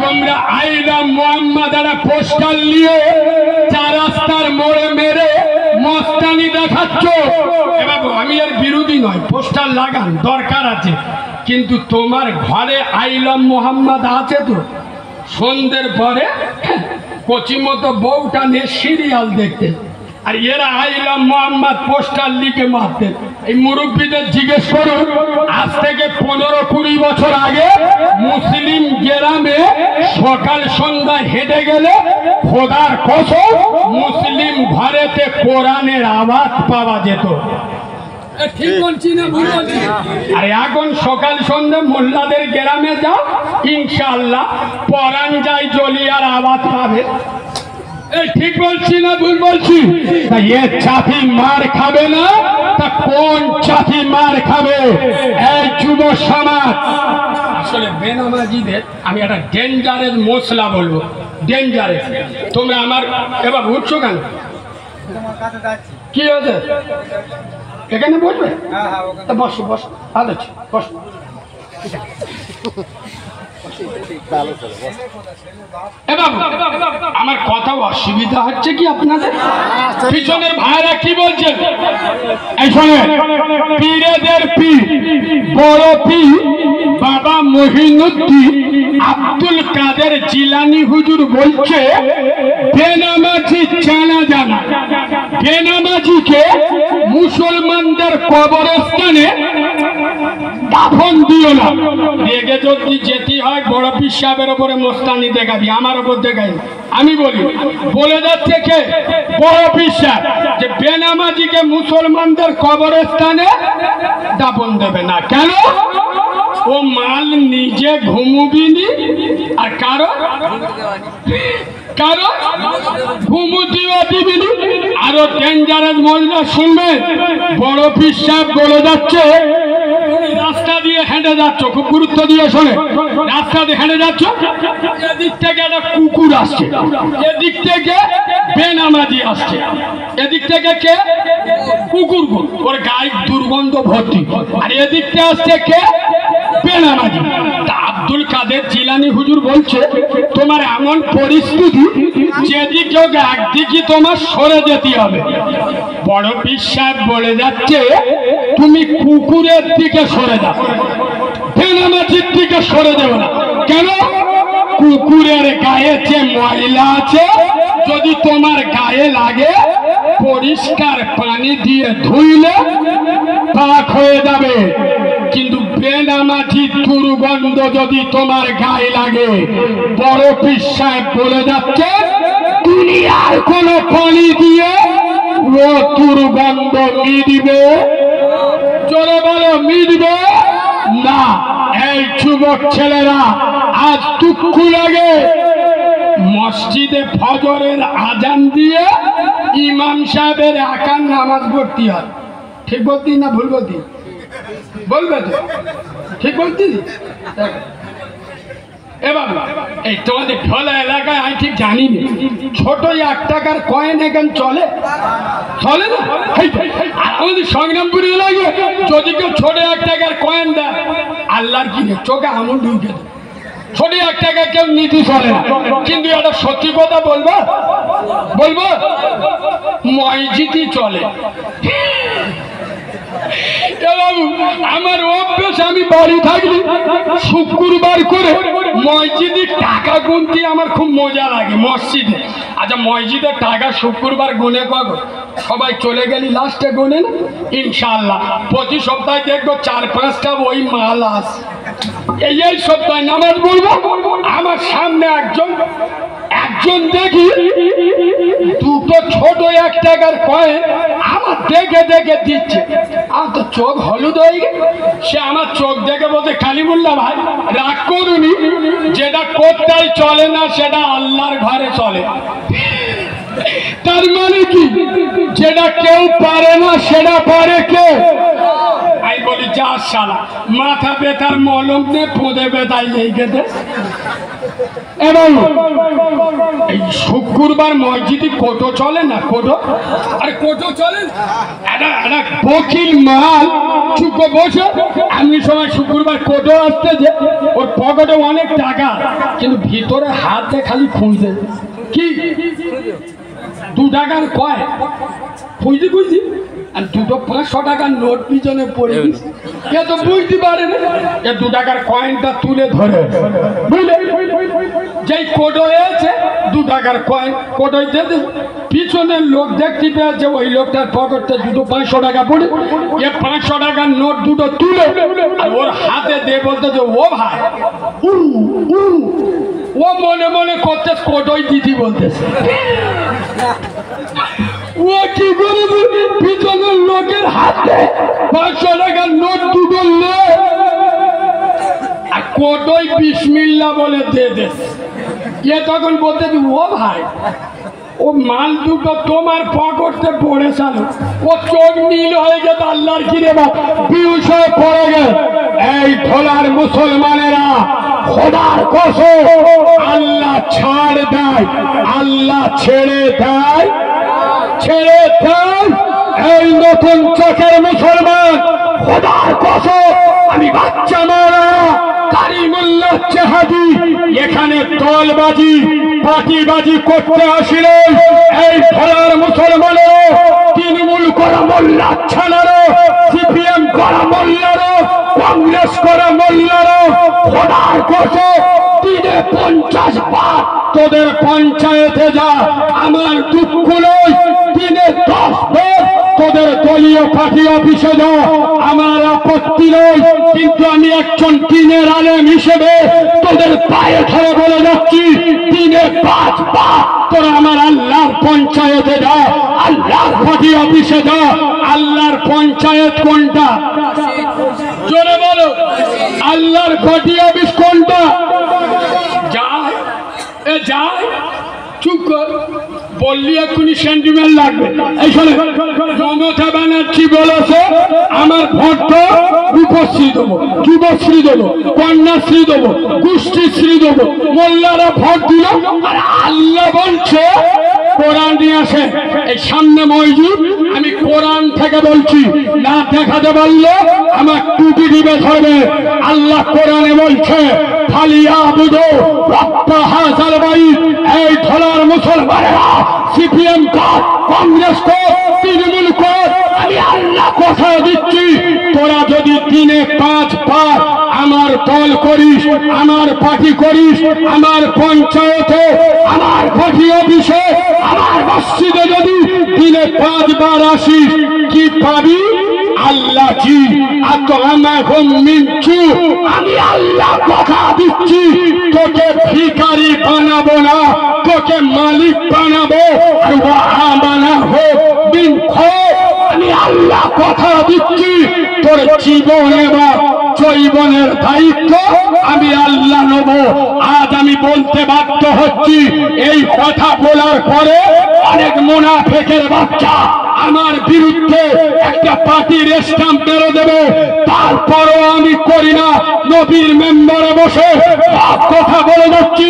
তোমরা আইলম মোহাম্মদ পোস্টার নিয়ে চার রাস্তার মোড়ে মেরে মস্তানি দেখাচ্ছ। বাবু আমি এর বিরোধী নয়, পোস্টার লাগান দরকার আছে, কিন্তু তোমার ঘরে আইলম মোহাম্মদ আছে তো? সন্ধ্যের পরে কচি মতো বউটা নিয়ে সিরিয়াল দেখতে, আর এরা আইলম মোহাম্মদ পোস্টার লিখে মারতেন। এই মুরব্বীদের জিজ্ঞেস করুন, আজ থেকে 15-20 বছর আগে মুসলিম গ্রামে সকাল সন্ধ্যায় হেঁটে গেলে খোদার কসম মুসলিম ঘরেতে কোরআনের আওয়াজ পাওয়া যেত। ঠিক বলছি না ভুল বলছি? আর এখন সকাল সন্ধ্যা মোল্লাদের গ্রামে যাও, ইনশাআল্লাহ পরাণ যায় জলিয়ার আওয়াজ পাবে। ঠিক বলছি না ভুল বলছি? এ চাপি মার খাবে না, তা কোন চাপি মার খাবে? এই যুব সমাজ, আসলে বেনামাজিদের আমি একটা ডেঞ্জারেস মশলা বলবো, ডেঞ্জারেস। তোমরা আমার এবার উঠছো কেন? কি হয়েছে? এখানে বসবে? বসো বসো, ভালো আছে, বসো। আমার কথা অসুবিধা হচ্ছে কি আপনাদের? পিছনের ভাইরা কি বলছেন? পীরেদের পীর, বড় পীর বাবা মহিনুদ্দিন আব্দুল কাদের জিলানী হুজুর বলছে, বেনামাজি জানা জানা, বেনামাজিকে মুসলমানদের কবরস্থানে দাফন দিও না। রেগে যদি যেতে হয় বড় পীর সাহেবের ওপরে মোস্তানি দেখাবি, আমার ওপর দেখাই। আমি বলি, বলে যাচ্ছে কে? বড় পীর সাহেব, যে বেনামাজিকে মুসলমানদের কবরস্থানে দাফন দেবে না। কেন? ও মাল নিজে ঘুমুবিনি, আর কারো ঘুমু দিও দিবিনি। আরো ডেঞ্জারাস মজা শুনবে, বড় পীর সাহেব বলে যাচ্ছে, রাস্তা দিয়ে হেঁটে যাচ্ছ, খুব গুরুত্ব দিয়ে শোনে, রাস্তা দিয়ে হেঁটে যাচ্ছ, এদিক থেকে একটা কুকুর আসছে, এদিক থেকে বেনামাজি আসছে, এদিক থেকে কে? কুকুর, ওর গায়ে দুর্গন্ধ ভর্তি, আর এদিক থেকে আসছে কে? বেনামাজি। আব্দুল কাদের জিলানী হুজুর বলছে, তোমার এমন পরিস্থিতি যেদিকে একদিকে তোমার সরে যেতে হবে। বড় পীর সাহেব বলে যাচ্ছে, তুমি কুকুরের দিকে সরে যাও, বেনামাজির দিকে সরে যাও না। কেন? কুকুরের গায়ে যে ময়লা আছে যদি তোমার গায়ে লাগে, পরিষ্কার পানি দিয়ে ধুইলে পাক হয়ে যাবে, কিন্তু বেনামাজি দুর্গন্ধ যদি তোমার গায়ে লাগে, বড় পীর সাহেব বলে যাচ্ছে, দুনিয়ার কোন পানি দিয়ে ও দুর্গন্ধ মিটবে? চলে বলো, মিটবে না। এই যুবক ছেলেরা, আজ দুঃখ লাগে, মসজিদে ফজরের আজান দিয়ে ইমাম সাহেবের একার নামাজ পড়তে হয়। ঠিক বলতি না ভুল বলতি? বলবে তো ঠিক বলতি? এবার এই তোমাদের ঢোলা এলাকায় আমি ঠিক জানি না, ছোট 1 টাকার কয়েন এখানে চলে চলে না? আর আমাদের সংগ্রামপুর এলাকায় যদি কেউ ছোট 1 টাকার কয়েন দেয়, আল্লাহর কিনে চোখে আমল ঢুকে দেয়। ছোট 1 টাকা কেউ নিতে চলে না, কিন্তু একটা সত্যি কথা বলবো, মসজিদই চলে। আমার অভ্যেস, আমি বাড়ি থাকলে শুক্রবার করে মসজিদে টাকা গুনতে আমার খুব মজা লাগে। মসজিদে, আচ্ছা মসজিদের টাকা শুক্রবার গুনে কখন? সবাই চলে গেলি লাস্টে গুনেন। ইনশাআল্লাহ প্রতি সপ্তাহে দেখবো 4-5টা ওই মাল আস। এই সপ্তাহে নামাজ বলবো, আমার সামনে একজন দেখি দুটো ছোট 1 টাকার কয়েন আমার দেখে দেখে দিচ্ছে, আমার তো চোখ হলুদ হয়ে গেছে। সে আমার চোখ দেখে বলতে, কালিমুল্লাহ ভাই রাগ করুনি, যেটা কোথায় চলে না সেটা আল্লাহর ঘরে চলে। তার মানে কি, যেটা কেউ পারে না সেটা পারে কে? আমি বলি যা শালা, মাথা ব্যথার মলম দিয়ে পোঁদে ব্যথায় লেগে দে। এবং এই শুক্রবার মসজিদে কোটো চলে না, কোটো আর কোটো চলে না, একটা বকিল মাল চুপো বসে এমনি সময় শুক্রবার কোটো আসতে যে ওর পকেটে অনেক টাকা, কিন্তু ভিতরে হাতে খালি খুঁজে কি 2 টাকার কয় খুঁজতে খুঁজছি, আর দুটো 500 টাকার নোট পিছনে পড়ে গেছে। এ তো বুঝতে পারে না, এ 2 টাকার কয়েনটা তুলে ধরে বুঝলে, যেই কোটো হয়েছে 2 টাকার কয়েন কোটোয় দিতে, পিছনের লোক দেখতে পেয়েছে ওই লোকটার পকেটে দুটো 500 টাকা পড়ে, এ 500 টাকার নোট দুটো তুলে আর ওর হাতে দিয়ে বলতেছে, ও ভাই ও মনে মনে করতে কোটোই দিদি বলতেছে। ও কি করে পিছনের লোকের হাতে 500 টাকার নোট দুটো নে আর কোটোই বিসমিল্লাহ বলে দিয়ে দে। এ তখন বলতে, ও ভাই ও মাল দুটো তোমার পকেটে পড়েছিল, ও চোখ নীল হয়ে গেছে, আল্লাহর কিরে বা বিউস হয়ে পড়ে গেল। এই ঢোলার মুসলমানেরা খোদার কসম, আল্লাহ ছাড় দেয়, আল্লাহ ছেড়ে দেয়, ছেড়ে দেয়। এই নতুন চোখের মুসলমান, খোদার কসম আমি বাচ্চা মারা কারিমুল্লাহ চেহাদি এখানে দলবাজি পার্টিবাজি করতে আসিল। এই ধরার মুসলমানেরও তৃণমূল করা মোল্লা ছানারও, সিপিএম করা মোল্লারও, কংগ্রেস করা মোল্লারও, খোদার কসম দিনে 50 বার তোদের পঞ্চায়েতে যা, আমার দুঃখ নয়, দিনে 10 বার তোদের দলীয় পার্টি অফিসে যা, আমার আপত্তি নয়, কিন্তু আমি একজন দিনের আলেম হিসেবে তোদের পায়ে ধরে বলে যাচ্ছি, দিনে 5 বার তোরা আমার আল্লাহর পঞ্চায়েতে যা, আল্লাহর পার্টি অফিসে যা। আল্লাহর পঞ্চায়েত কোনটা? জোরে বলো, আল্লাহর পার্টি অফিস কোনটা? যায় এ যায়, চুপ কর, বললি এক্ষুনি সেন্টিমেন্ট লাগবে। এই শোনে, মমতা ব্যানার্জি বলেছে আমার ভোট তো রূপশ্রী দেবো, যুবশ্রী দেবো, কন্যাশ্রী দেবো, গোষ্ঠীশ্রী দেবো, মোল্লারা ভোট দিল। আর আল্লাহ বলছে কোরআন নিয়ে আসে, এই সামনে মসজিদ, আমি কোরআন থেকে বলছি, না দেখাতে পারলে আমার টুপি দিবে ধরবে। আল্লাহ কোরআনে বলছে ফালিয়া বুঝো রক্তা হাজার বাই। এই ধরার মুসলমানেরা, সিপিএম কর, কংগ্রেস কর, তৃণমূল কর, আমি আল্লাহ কথা দিচ্ছি, তোরা যদি দিনে 5 বার আমার দল করিস, আমার পার্টি করিস, আমার পঞ্চায়েতে, আমার পার্টি অফিসে, আমার মসজিদে যদি দিনে 5 বার আসিস, কি পাবি? আল্লাহ জি মিনচু, আমি আল্লাহ কথা দিচ্ছি, তোকে ভিখারি বানাবো না, তোকে মালিক বানাবো। আমি আল্লাহ কথা দিচ্ছি, তোর জীবন এবং জৈবনের দায়িত্ব আমি আল্লাহ নেব। আজ আমি বলতে বাধ্য হচ্ছি, এই কথা বলার পরে অনেক মুনাফিকের বাচ্চা আমার বিরুদ্ধে একটা পার্টির স্ট্যাম্প মেরে দেবে, তারপরও আমি করি না। নবীর মেম্বারে বসে কথা বলে যাচ্ছি,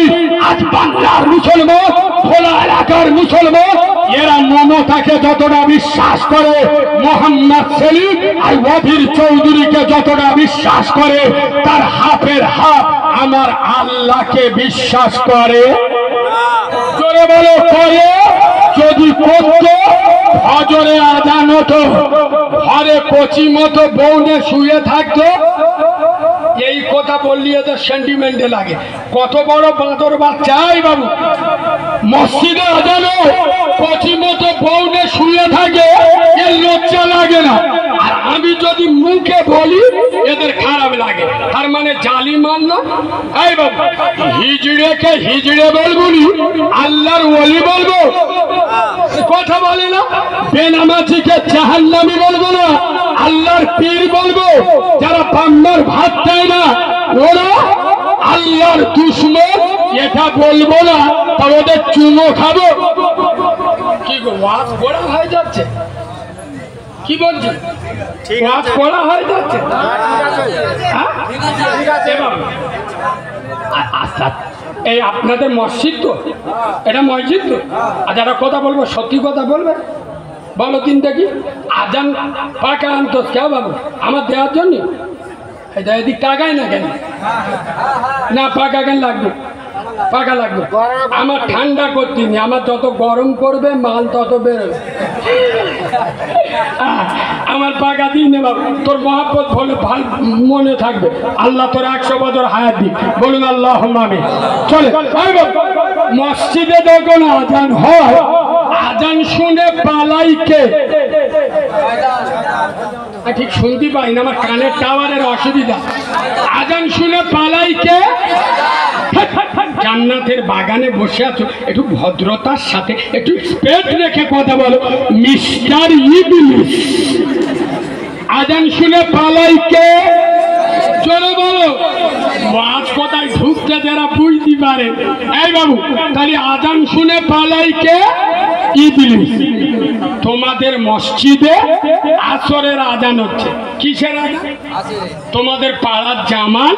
আজ বাংলার মুসলমান, খোলা এলাকার মুসলমান, এরা মমতাকে যতটা বিশ্বাস করে, মোহাম্মদ সেলিম আর ওয়াহিদ চৌধুরীকে যতটা বিশ্বাস করে, তার হাফের হাফ আমার আল্লাহকে বিশ্বাস করে। জোরে বলো করে। যদি করতো ফজরে আজান হতো, ঘরে কচি মতো বউনে শুয়ে থাকতো, এই কথা বললি এদের সেন্টিমেন্টে লাগে। কত বড় বাঁদর বাচ্চাই বাবু, মসজিদে আজানো কচি মতো বউনে শুয়ে থাকে, এর লজ্জা লাগে না। আর আমি যদি মুখে বলি এদের খারাপ লাগে, তার মানে জালিমান না। এই বাবু, হিজড়েকে হিজড়ে বলবো নি, আল্লাহর ওলি বলবো? কথা বলে না। বেনামাজিকে জাহান্নামী বলবো না, আল্লাহর পীর বলবো। যারা বাংলার ভাত দেয় না ওরা আল্লাহর দুশমন, এটা বলবো না। তা ওদের চুমো খাবো কি গো? ওয়াজ পড়া হয়ে যাচ্ছে, কি বলছি? ওয়াজ পড়া হয়ে যাচ্ছে। আচ্ছা, এই আপনাদের মসজিদ তো, এটা মসজিদ তো। আর যারা কথা বলবো সত্যি কথা বলবে, বলো তিন দেখি। আজান পাকা আনতো কে বাবু আমার দেওয়ার জন্য? এটা এদিক টাকাই না কেন? না পাকা কেন লাগবে? পাকা লাগবে। আমার ঠান্ডা করতে নি, আমার যত গরম করবে মাল তত বেরোবে। আমার পাকা দিই না বাবু, তোর মহাব্বত বলে ভাল মনে থাকবে। আল্লাহ তোর 100 বছর হায়াত দিক, বলুন আল্লাহ আমিন। চলে মসজিদে যখন আজান হয়, আজান শুনে পালাই কে? ঠিক শুনতে পাই না, আমার কানের টাওয়ারের অসুবিধা। আজান শুনে পালাই কে? জান্নাতের বাগানে বসে আছো, একটু ভদ্রতার সাথে একটু স্পেড রেখে কথা বলো। মিস্টার ইবলিস আজান শুনে পালাই কে? চলো বলো। ওয়াজ কোথায় ঢুকতে যারা বুঝতে পারে। এই বাবু তাহলে আজান শুনে পালাই কে? ইবলিস। তোমাদের মসজিদে আসরের আজান হচ্ছে, কিসের আজান? তোমাদের পাড়ার জামাল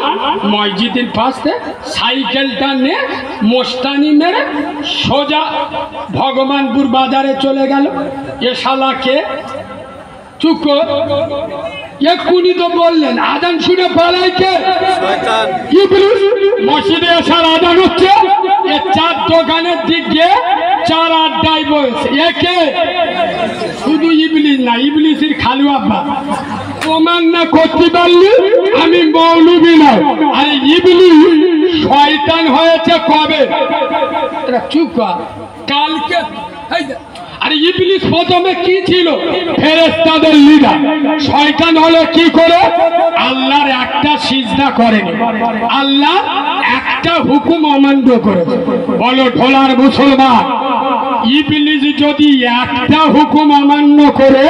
মসজিদের পাশে সাইকেলটা নিয়ে মোস্তানি মেরে সোজা ভগবানপুর বাজারে চলে গেল। এ শালাকে চুপ কর, এক্ষুনি তো বললেন আজান শুনে পালাই কে? মসজিদে আসার আজান হচ্ছে, এ চার দোকানের দিকে চার আড্ডায় বসে। একে শুধু ইবলিস না, ইবলিসের খালু আব্বা। প্রমাণ না করতে পারলি আমি মৌলবি না। আরে ইবলিস শয়তান হয়েছে কবে? চুপ কর, কালকে। আরে ইবলিস প্রথমে কি ছিল? ফেরেশতাদের লিডার। শয়তান হলো কি করে? আল্লাহর একটা সিজদা করেনি, আল্লাহ একটা হুকুম অমান্য করে। বলো ঢোলার মুসলমান, ইবলিস যদি একটা হুকুম অমান্য করে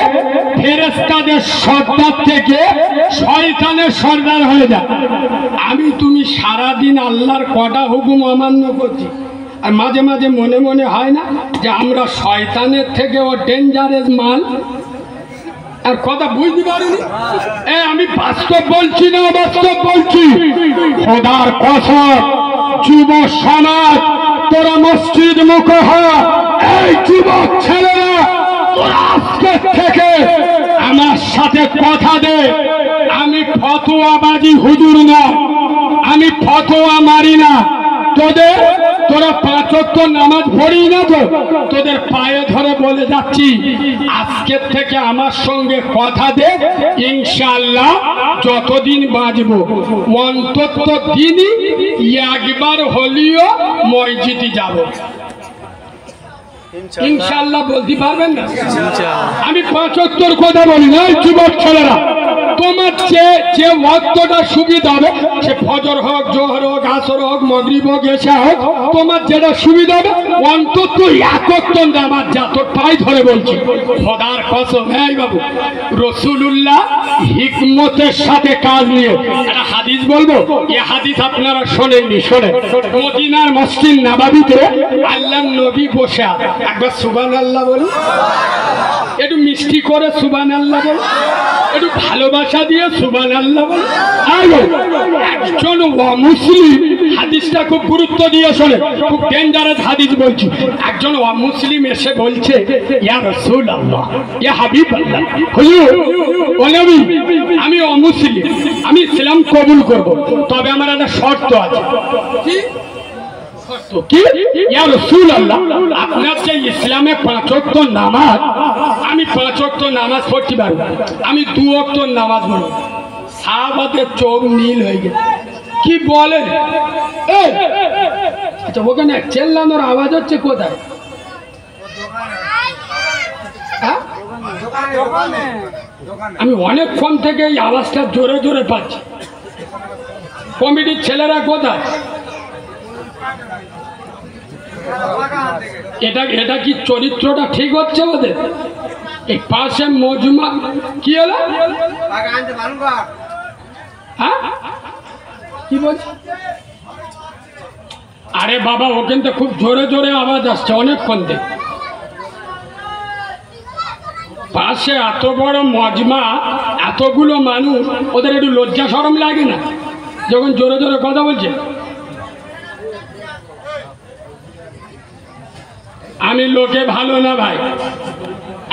ফেরেশতাদের সর্দার থেকে শয়তানের সর্দার হয়ে যায়। আমি তুমি সারাদিন আল্লাহর কটা হুকুম অমান্য করছি, আর মাঝে মাঝে মনে মনে হয় না যে আমরা শয়তানের থেকেও ডেঞ্জারাস মাল? আর কথা বুঝতে পারিনি। আমি বাস্তব বলছি না, বাস্তব বলছি। খোদার কসম, যুব সমাজ তোরা মসজিদ মুখ হ। এই যুবক ছেলেরা তোরা আজকে থেকে আমার সাথে কথা দে। আমি ফতোয়াবাজি হুজুর না, আমি ফতোয়া মারি না। তোরা 5 ওয়াক্ত নামাজ পড়ি না তো? তোদের পায়ে ধরে বলে যাচ্ছি, আজকের থেকে আমার সঙ্গে কথা দে। ইনশাআল্লাহ যতদিন বাঁচবো অন্তত দিনই একবার হলেও মসজিদে যাব। ইনশাআল্লাহ বলতে পারবেন না? আমি 5 ওয়াক্তের কথা বলি না। যুবক ছেলেরা তোমার যে ওয়াক্তটা সুবিধা হবে, সে ফজর হোক, জোহর হোক, আসর হোক, মাগরিব হোক, এশা হোক, তোমার যেটা সুবিধা হবে অন্তত 1 ওয়াক্ত নামাজ যা। তোর পায়ে ধরে বলছি খোদার কসম। এই বাবু রাসূলুল্লাহ হিকমতের সাথে কাজ নিয়ে একটা হাদিস বলবো। এই হাদিস আপনারা শোনেননি, শোনেন। মদিনার মসজিদ নববীতে আল্লাহর নবী বসে, একবার সুবহানাল্লাহ বলুন, একটু মিষ্টি করে সুবহানাল্লাহ বলুন, একটু ভালোবাসা দিয়ে সুবহানাল্লাহ বলুন। একজন অমুসলিম, হাদিসটা খুব গুরুত্ব দিয়ে শোনে, খুব ডেঞ্জারাস হাদিস বলছি। একজন অমুসলিম এসে বলছে, ইয়া রাসূলুল্লাহ, ইয়া হাবিবাল্লাহ, হুজুর ও নবী, আমি অমুসলিম, আমি ইসলাম কবুল করব, তবে আমার একটা শর্ত আছে। কি? ইয়া রাসূলুল্লাহ, আপনার যে ইসলামে 5 ওয়াক্ত নামাজ, আমি 5 ওয়াক্ত নামাজ পড়তে পারবো, আমি 2 ওয়াক্ত নামাজ পড়ব। সাহাবাদের চোখ নীল হয়ে গেল। কি বলেন? আচ্ছা ওখানে চেল্লানোর আওয়াজ হচ্ছে কোথায়? আমি অনেকক্ষণ থেকে এই আওয়াজটা জোরে জোরে পাচ্ছি। কমিটির ছেলেরা কোথায়? এটা এটা কি চরিত্রটা ঠিক হচ্ছে ওদের? এই পাশে মজমা কি হলো? হ্যাঁ কি বলছে? আরে বাবা ও কিন্তু খুব জোরে জোরে আওয়াজ আসছে অনেকক্ষণ থেকে। পাশে এত বড় মজমা, এতগুলো মানুষ, ওদের একটু লজ্জা শরম লাগে না যখন জোরে জোরে কথা বলছে? আমি লোকে ভালো না ভাই,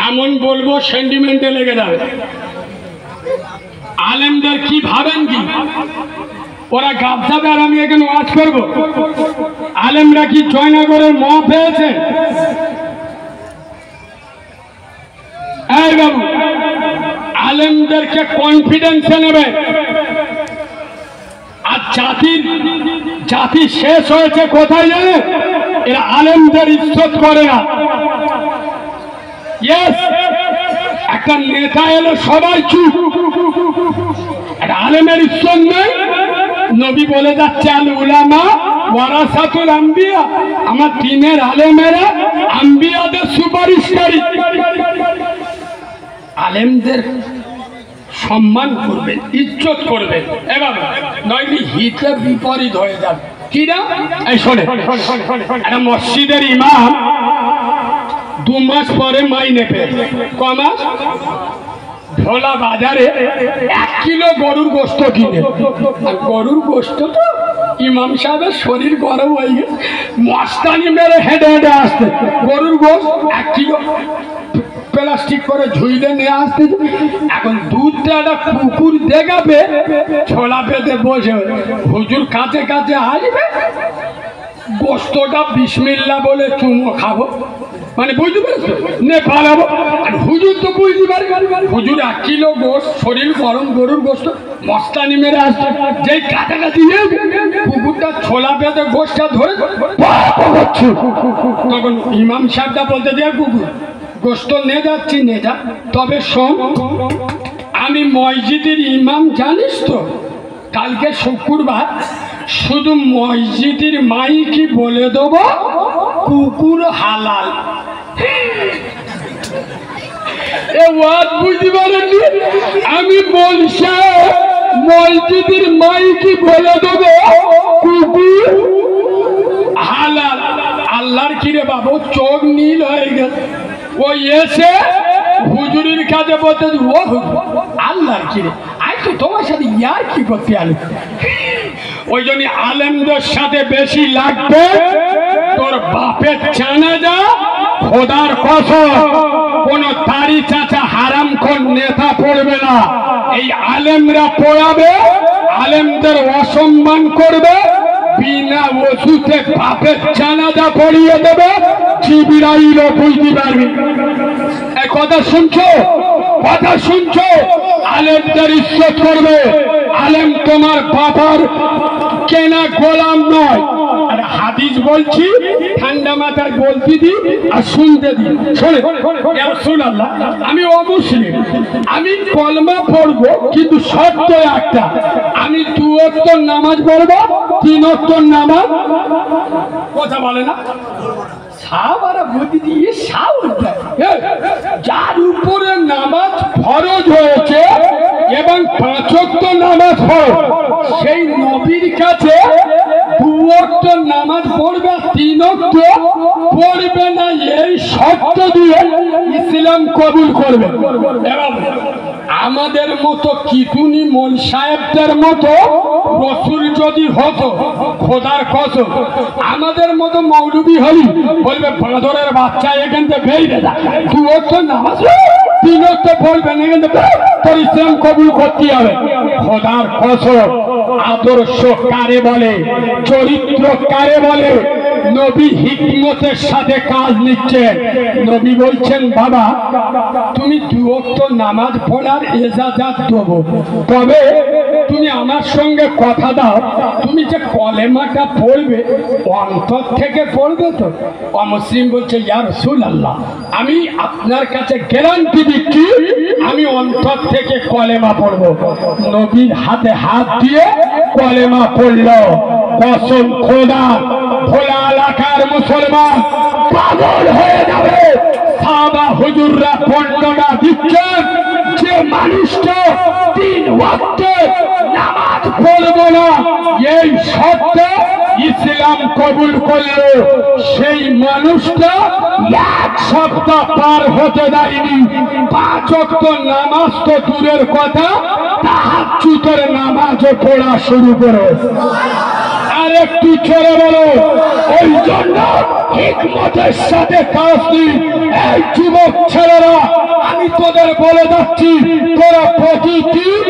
এমন বলবো সেন্টিমেন্টে লেগে যাবে। আলেমদের কি ভাবেন কি ওরা গাবসাবে আর আমি এখানে ওয়াজ করবো? আলেমরা কি জয়নগরের ম পেয়েছে? এই বাবু আলেমদেরকে কনফিডেন্সে নেবে। আর জাতি শেষ হয়েছে কোথায় জানে? এরা আলেমদের ইজ্জত করে না। একটা নেতা এলো সবাই চুপ, একটা আলেমের ইজ্জত নেই। নবী বলে যাচ্ছে আল উলামা ওয়ারাসাতুল আম্বিয়া, আমার দিনের আলেমেরা আম্বিয়াদের সুপারিশকারী। আলেমদের সম্মান করবেন, ইজ্জত করবেন, এবার নইলে হিতে বিপরীত হয়ে যাবে। কিনা এই শোনে, একটা মসজিদের ইমাম 2 মাস পরে মাইনে পেয়ে, ক মাস? ঢোলা বাজারে 1 কিলো গরুর গোস্ত কিনে। গরুর গোস্ত তো ইমাম সাহেবের শরীর গরম হয়ে গেছে, মস্তানি মেরে হেঁটে হেঁটে আসতে গরুর গোস্ত 1 কিলো প্লাস্টিক করে ঝুইলে নিয়ে আসতে। এখন দুধটা একটা কুকুর দেখাবে, ছোলা পেতে বসে হুজুর কাছে কাছে আসবে, গোস্তটা বিসমিল্লাহ বলে চুমো খাবো, মানে বুঝতে পেরেছো? নে পালাবো। আর হুজুর তো বুঝতে পারে, হুজুর 1 কিলো গোস্ত, শরীর গরম গরুর গোস্ত, মস্তানি মেরে আসছে। যেই কাছাকাছি কুকুরটা ছোলা পেতে গোস্তটা ধরে তখন ইমাম সাহেবটা বলতে দেয়, কুকুর গোস্ত নিয়ে যাচ্ছি, নিয়ে যা, তবে শোন আমি মসজিদের ইমাম, জানিস তো কালকে শুক্রবার, শুধু মসজিদের মাইকি বলে দেবো কুকুর হালাল। বুঝতে পারেননি? আমি বলছি মসজিদের মাইকি বলে দেবো কুকুর হালাল। আল্লাহর কিরে বাবু চোখ নীল হয়ে গেছে। ও এসে হুজুরির কাছে বলতে, ও আল্লাহর কিরে আই তো তোমার সাথে ইয়ার কি করতে আলো। ওই জন্য আলেমদের সাথে বেশি লাগবে। তোর বাপের জানাজা খোদার কসম কোন তারি চাচা হারামখোর নেতা পড়বে না, এই আলেমরা পড়াবে। আলেমদের অসম্মান করবে, বিনা ওষুধে বাপের জানাজা পড়িয়ে দেবে। জিবরাইলও বুঝতে পারবি। এই কথা শুনছো? কথা শুনছো? আলেমদের ইজ্জত করবে। আলেম তোমার বাবার কেনা গোলাম নয়। আর হাদিস বলছি, ঠান্ডা মাথায় বলতে দি আর শুনতে দি। শোনে রাসূলুল্লাহ, আমি অমুসলিম, আমি কলমা পড়বো, কিন্তু শর্ত একটা, আমি 2 ওয়াক্ত নামাজ পড়বো, 3 ওয়াক্ত নামাজ। কথা বলে না সাহাবারা বুদ্ধি দিয়ে যার উপরে নামাজ ফরজ হয়েছে এবং 5 ওয়াক্ত নামাজ ফরজ, সেই নবীর কাছে 2 ওয়াক্ত নামাজ পড়বে, 3 ওয়াক্ত পড়বে না, এই শর্ত দিয়ে ইসলাম কবুল করবে। এবং আমাদের মতো কিতুনি মোল সাহেবদের মতো রসুল যদি হতো, খোদার কসম আমাদের মতো মৌলবি হলি বলবে বাঁদরের বাচ্চা এখান থেকে বেরিয়ে যা, 2 ওয়াক্ত নামাজ 3 ওয়াক্ত পড়বে না, এখান থেকে তোর ইসলাম কবুল করতে হবে। খোদার কসম আদর্শ কারে বলে, চরিত্র কারে বলে? নবী হিকমতের সাথে কাজ নিচ্ছেন। নবী বলছেন, বাবা তুমি 2 ওয়াক্ত নামাজ পড়ার ইজাজত দেবো, তবে তুমি আমার সঙ্গে কথা দাও, তুমি যে কলেমাটা পড়বে অন্তর থেকে পড়বে তো? অমুসলিম বলছে, ইয়া রাসূলুল্লাহ, আমি আপনার কাছে গ্যারান্টি দিচ্ছি আমি অন্তর থেকে কলেমা পড়বো। নবীর হাতে হাত দিয়ে কলেমা পড়ল। কসম খোদা, ভোলা এলাকার মুসলমান পাগল হয়ে যাবে। সাহাবা হুজুররা বর্ণনা দিচ্ছেন যে মানুষটা 3 ওয়াক্ত নামাজ পড়বো না এই শর্তে ইসলাম কবুল করলো, সেই মানুষটা 1 সপ্তাহ পার হতে দেয়নি 5 ওয়াক্ত নামাজ তো দূরের কথা, তাহাজ্জুদের নামাজও পড়া শুরু করে। আর একটু ছেড়ে বলো, ওই জন্য হিকমতের সাথে কাজ দিই। এই যুবক ছেলেরা, আমি তোদের বলে যাচ্ছি, তোরা প্রতিদিন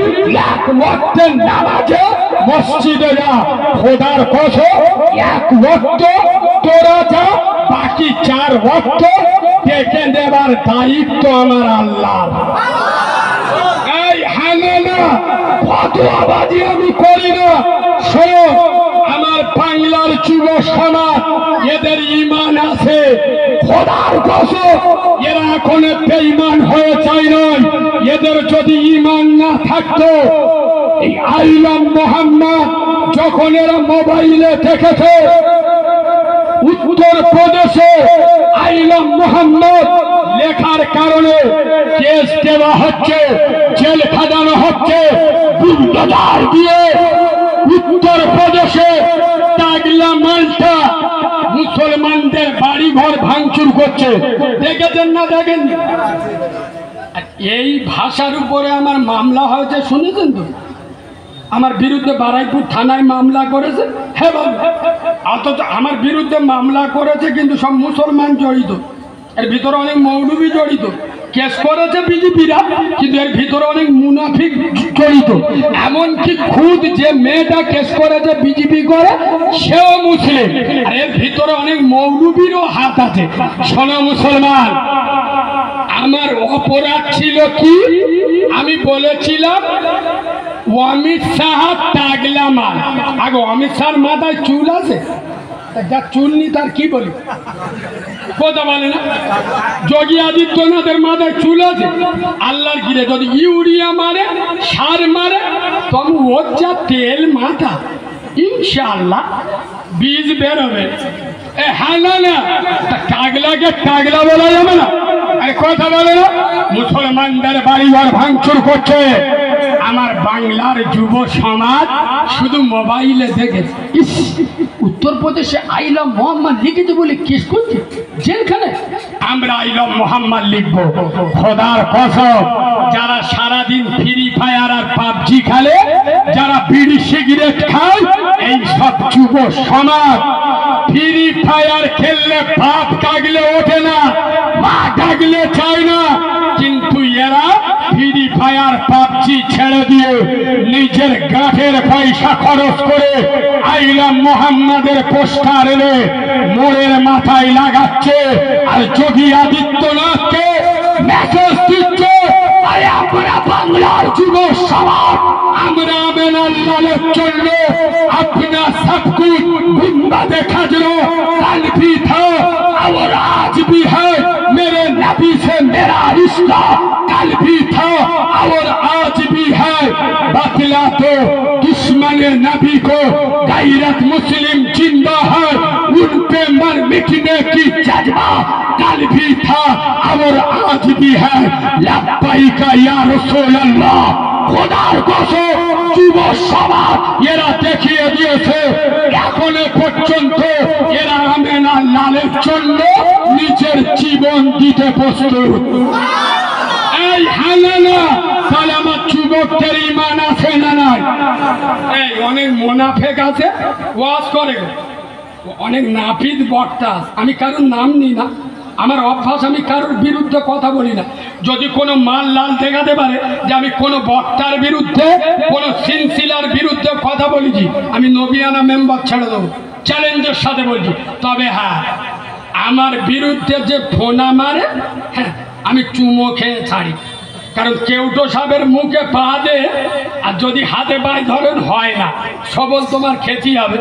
1 ওয়াক্তের নামাজে মসজিদে যা। খোদার কসম 1 ওয়াক্ত তোরা যা, বাকি 4 ওয়াক্ত দেখে দেবার দায়িত্ব আমার আল্লাহর। এই হানে না ফতোয়াবাজি আমি করি না। শোনো, আমার বাংলার যুব সমাজ, এদের ঈমান আছে। খোদার কসম এরা এখন বেঈমান হয়ে যায় নয়। এদের যদি ঈমান না থাকতো, এই আইলাম মোহাম্মদ যখন এরা মোবাইলে দেখেছে উত্তর প্রদেশে আইলাম মোহাম্মদ লেখার কারণে কেস দেওয়া হচ্ছে, জেল খাটানো হচ্ছে, বুলডোজার দিয়ে উত্তর প্রদেশে টাগলা মালটা মুসলমানদের বাড়ি ঘর ভাঙচুর করছে। দেখেছেন না দেখেন? এই ভাষার উপরে আমার মামলা হয়েছে, শুনেছেন তো? আমার বিরুদ্ধে বারাইপুর থানায় মামলা করেছে। হ্যাঁ বাবু, অথচ আমার বিরুদ্ধে মামলা করেছে কিন্তু সব মুসলমান জড়িত, এর ভিতরে অনেক মৌলবি জড়িত। কেস করেছে বিজেপিরা, কিন্তু এর ভিতরে অনেক মুনাফিক জড়িত। এমনকি খুদ যে মেয়েটা কেস করেছে বিজেপি করে, সেও মুসলিম। আর এর ভিতরে অনেক মৌলবীরও হাত আছে। শোনো মুসলমান, আমার অপরাধ ছিল কি? আমি বলেছিলাম অমিত শাহ টাগলা মাল। আগে অমিত শাহর মাথায় চুল আছে, যা চুল নি তার কি বলি, কথা বলে না? যোগী আদিত্যনাথের মাথায় চুল আছে, আল্লাহর গিরে যদি ইউরিয়া মারে, সার মারে, তবে ওর যা তেল মাথা, ইনশাআল্লাহ বীজ বেরোবে। হ্যাঁ না, টাগলাকে টাগলা বলা যাবে না। আরে কথা বলে না, মুসলমানদের বাড়িঘর ভাঙচুর করছে। আমার বাংলার যুব সমাজ শুধু মোবাইলে দেখে, ইস উত্তরপ্রদেশে আইলাম মোহাম্মদ লিখিত বলে কেস করছে জেলখানে, আমরা আইলাম মোহাম্মদ লিখবো। খোদার কসম, যারা সারাদিন ফ্রি ফায়ার আর পাবজি খেলে, যারা বিড়ি সিগারেট খায়, এই সব যুব সমাজ ফ্রি ফায়ার খেললে বাপ ডাকলে ওঠে না, মা ডাকলে চায় না। কিন্তু এরা ফ্রি ফায়ার পাবজি ছেড়ে দিয়ে নিজের গাঁটের পয়সা খরচ করে আইলাম মোহাম্মদের পোস্টার এনে মোড়ের মাথায় লাগাচ্ছে। আর যোগী আদিত্যনাথকে মেসেজ দিচ্ছে, আমরা বাংলার যুব সমাজ, আমরা আল্লাহর জন্য अपना सब कुछ गुंबा देखा जो कल भी था और आज भी है, मेरे नबी से मेरा रिश्ता कल भी था और आज भी है। बतला तो दुश्मन नबी को गैरत मुस्लिम जिंदा है, उन पे मर मिटने की जज्बा कल भी था और आज भी है। लब्बैक या रसूल अल्लाह। খোদার কসম, যুব সমাজ এরা দেখিয়ে দিয়েছে এখনো পর্যন্ত এরা আমেনা লালের জন্য নিজের জীবন দিতে প্রস্তুত। এই হানানা, তাহলে আমার যুবকদের ঈমান আছে না নাই? এই অনেক মুনাফিক আছে, ওয়াজ করে, অনেক নাপিত বক্তা। আমি কারোর নাম নিই না, আমার অভ্যাস, আমি কারোর বিরুদ্ধে কথা বলি না। যদি কোনো মাল লাল দেখাতে পারে যে আমি কোনো বক্তার বিরুদ্ধে, কোনো সিলসিলার বিরুদ্ধে কথা বলেছি, আমি নবিয়ানা মেম্বার ছেড়ে দেবো, চ্যালেঞ্জের সাথে বলছি। তবে হ্যাঁ, আমার বিরুদ্ধে যে ফোনা মারে, হ্যাঁ আমি চুমো খেয়ে ছাড়ি। কারণ কেউটো সাহেবের মুখে পা দে, আর যদি হাতে পায়ে ধরেন হয় না, সবল তোমার খেতে হবে।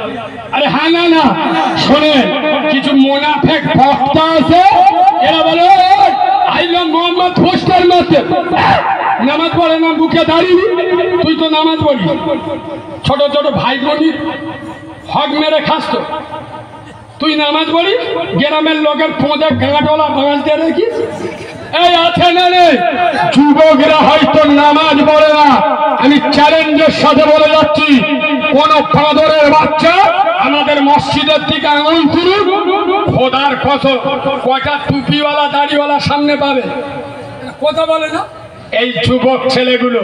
আরে হ্যাঁ না, শোনে, কিছু মুনাফিক বক্তা আছে, এরা বলে আইলাম মোহাম্মদ পোস্টার মারতে, নামাজ পড়ে না, বুকে দাঁড়িয়ে তুই তো নামাজ পড়ি, ছোট ছোট ভাই বোনির হক মেরে খাস তো। তুই নামাজ পড়িস, গ্রামের লোকের পোঁদে গাঁটওয়ালা বাগান দিয়ে রাখিস। এই আছে না নেই? যুবকরা হয়তো নামাজ পড়ে না। আমি চ্যালেঞ্জের সাথে বলে যাচ্ছি, কোন ফাদরের বাচ্চা আমাদের মসজিদের দিকে আঙুল তুলুন, খোদার কসম কয়টা টুপিওয়ালা দাড়িওয়ালা সামনে পাবে, কথা বলে না। এই যুবক ছেলেগুলো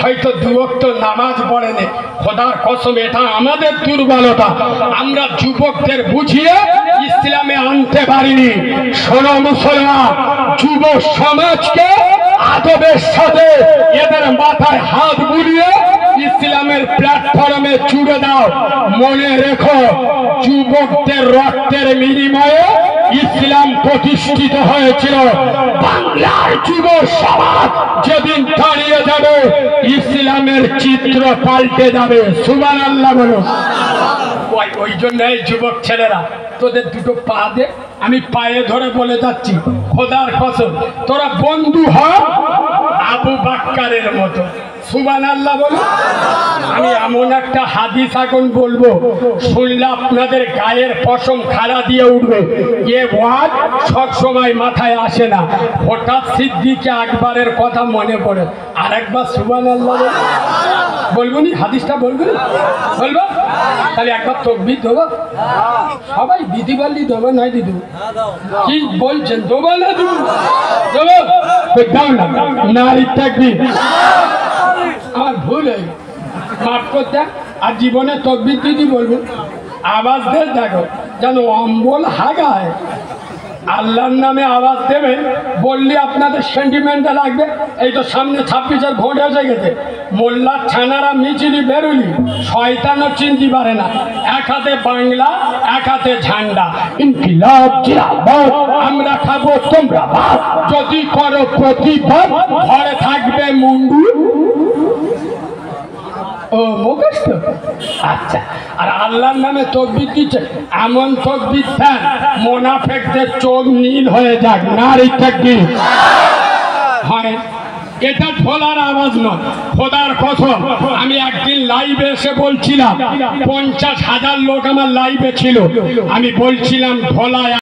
হয়তো দু ওয়াক্ত নামাজ পড়েনি, খোদার কসম এটা আমাদের দুর্বলতা। আমরা যুবকদের বুঝিয়ে ইসলামে আনতে পারিনি। শোনো মুসলমান, যুব সমাজকে আদবের সাথে এদের মাথায় হাত বুলিয়ে ইসলামের প্ল্যাটফর্মে জুড়ে দাও। মনে রেখো, যুবকদের রক্তের বিনিময়ে ইসলাম প্রতিষ্ঠিত হয়েছিল। বাংলার যুব সমাজ যেদিন দাঁড়িয়ে যাবে, ইসলামের চিত্র পাল্টে যাবে। সুবহানাল্লাহ বলো। ওই জন্য এই যুবক ছেলেরা, তোদের দুটো পা দে, আমি পায়ে ধরে বলে যাচ্ছি, খোদার কসম তোরা বন্ধু হ আবু বাক্কারের মতো। সুবহানাল্লাহ বলো। আমি এমন একটা হাদিস এখন বলবো, শুনলে আপনাদের গায়ের পশম খাড়া দিয়ে উঠবে। এ ওয়াজ সব সময় মাথায় আসে না, হঠাৎ সিদ্দিকে আকবরের কথা মনে পড়ে। আরেকবার সুবহানাল্লাহ বলবো নি, হাদিসটা বলবো নি, বলবো তাহলে একবার তকবীর দেবো। সবাই দিদি বললি দেবো, নয় দিদি কি বলছেন, দেবো না দেবো, দেবো দাও না, নারী তাকবীর। আমার ভুল হয়ে মাফ করতে। আর জীবনে তকবীর দিদি বলবো, আওয়াজ দিয়ে দেখো যেন অম্বল হাগায়। আল্লাহর নামে আওয়াজ দেবেন, বললে আপনাদের সেন্টিমেন্টটা লাগবে। এই তো সামনে 26-এর ভোট এসে গেছে, মোল্লার ছানারা মিছিলি বেরুলি, শয়তানও চিনতে পারে না। এক হাতে বাংলা, এক হাতে ঝান্ডা, ইনকিলাব জিন্দাবাদ, আমরা খাবো তোমরা ভাত, যদি করো প্রতিবাদ ঘরে থাকবে মুন্ডু। ও মুখস্থ, আচ্ছা। আর আল্লাহর নামে তকবীর দিচ্ছে, এমন তকবীর দেন মুনাফিকদের চোখ নীল হয়ে যাক। নারী তাকবীর হয়। এটা ঢোলার আওয়াজ নয়, খোদার কসম। আমি একদিন লাইভে এসে বলছিলাম, 50,000 লোক আমার লাইভে ছিল, আমি বলছিলাম ঢোলায়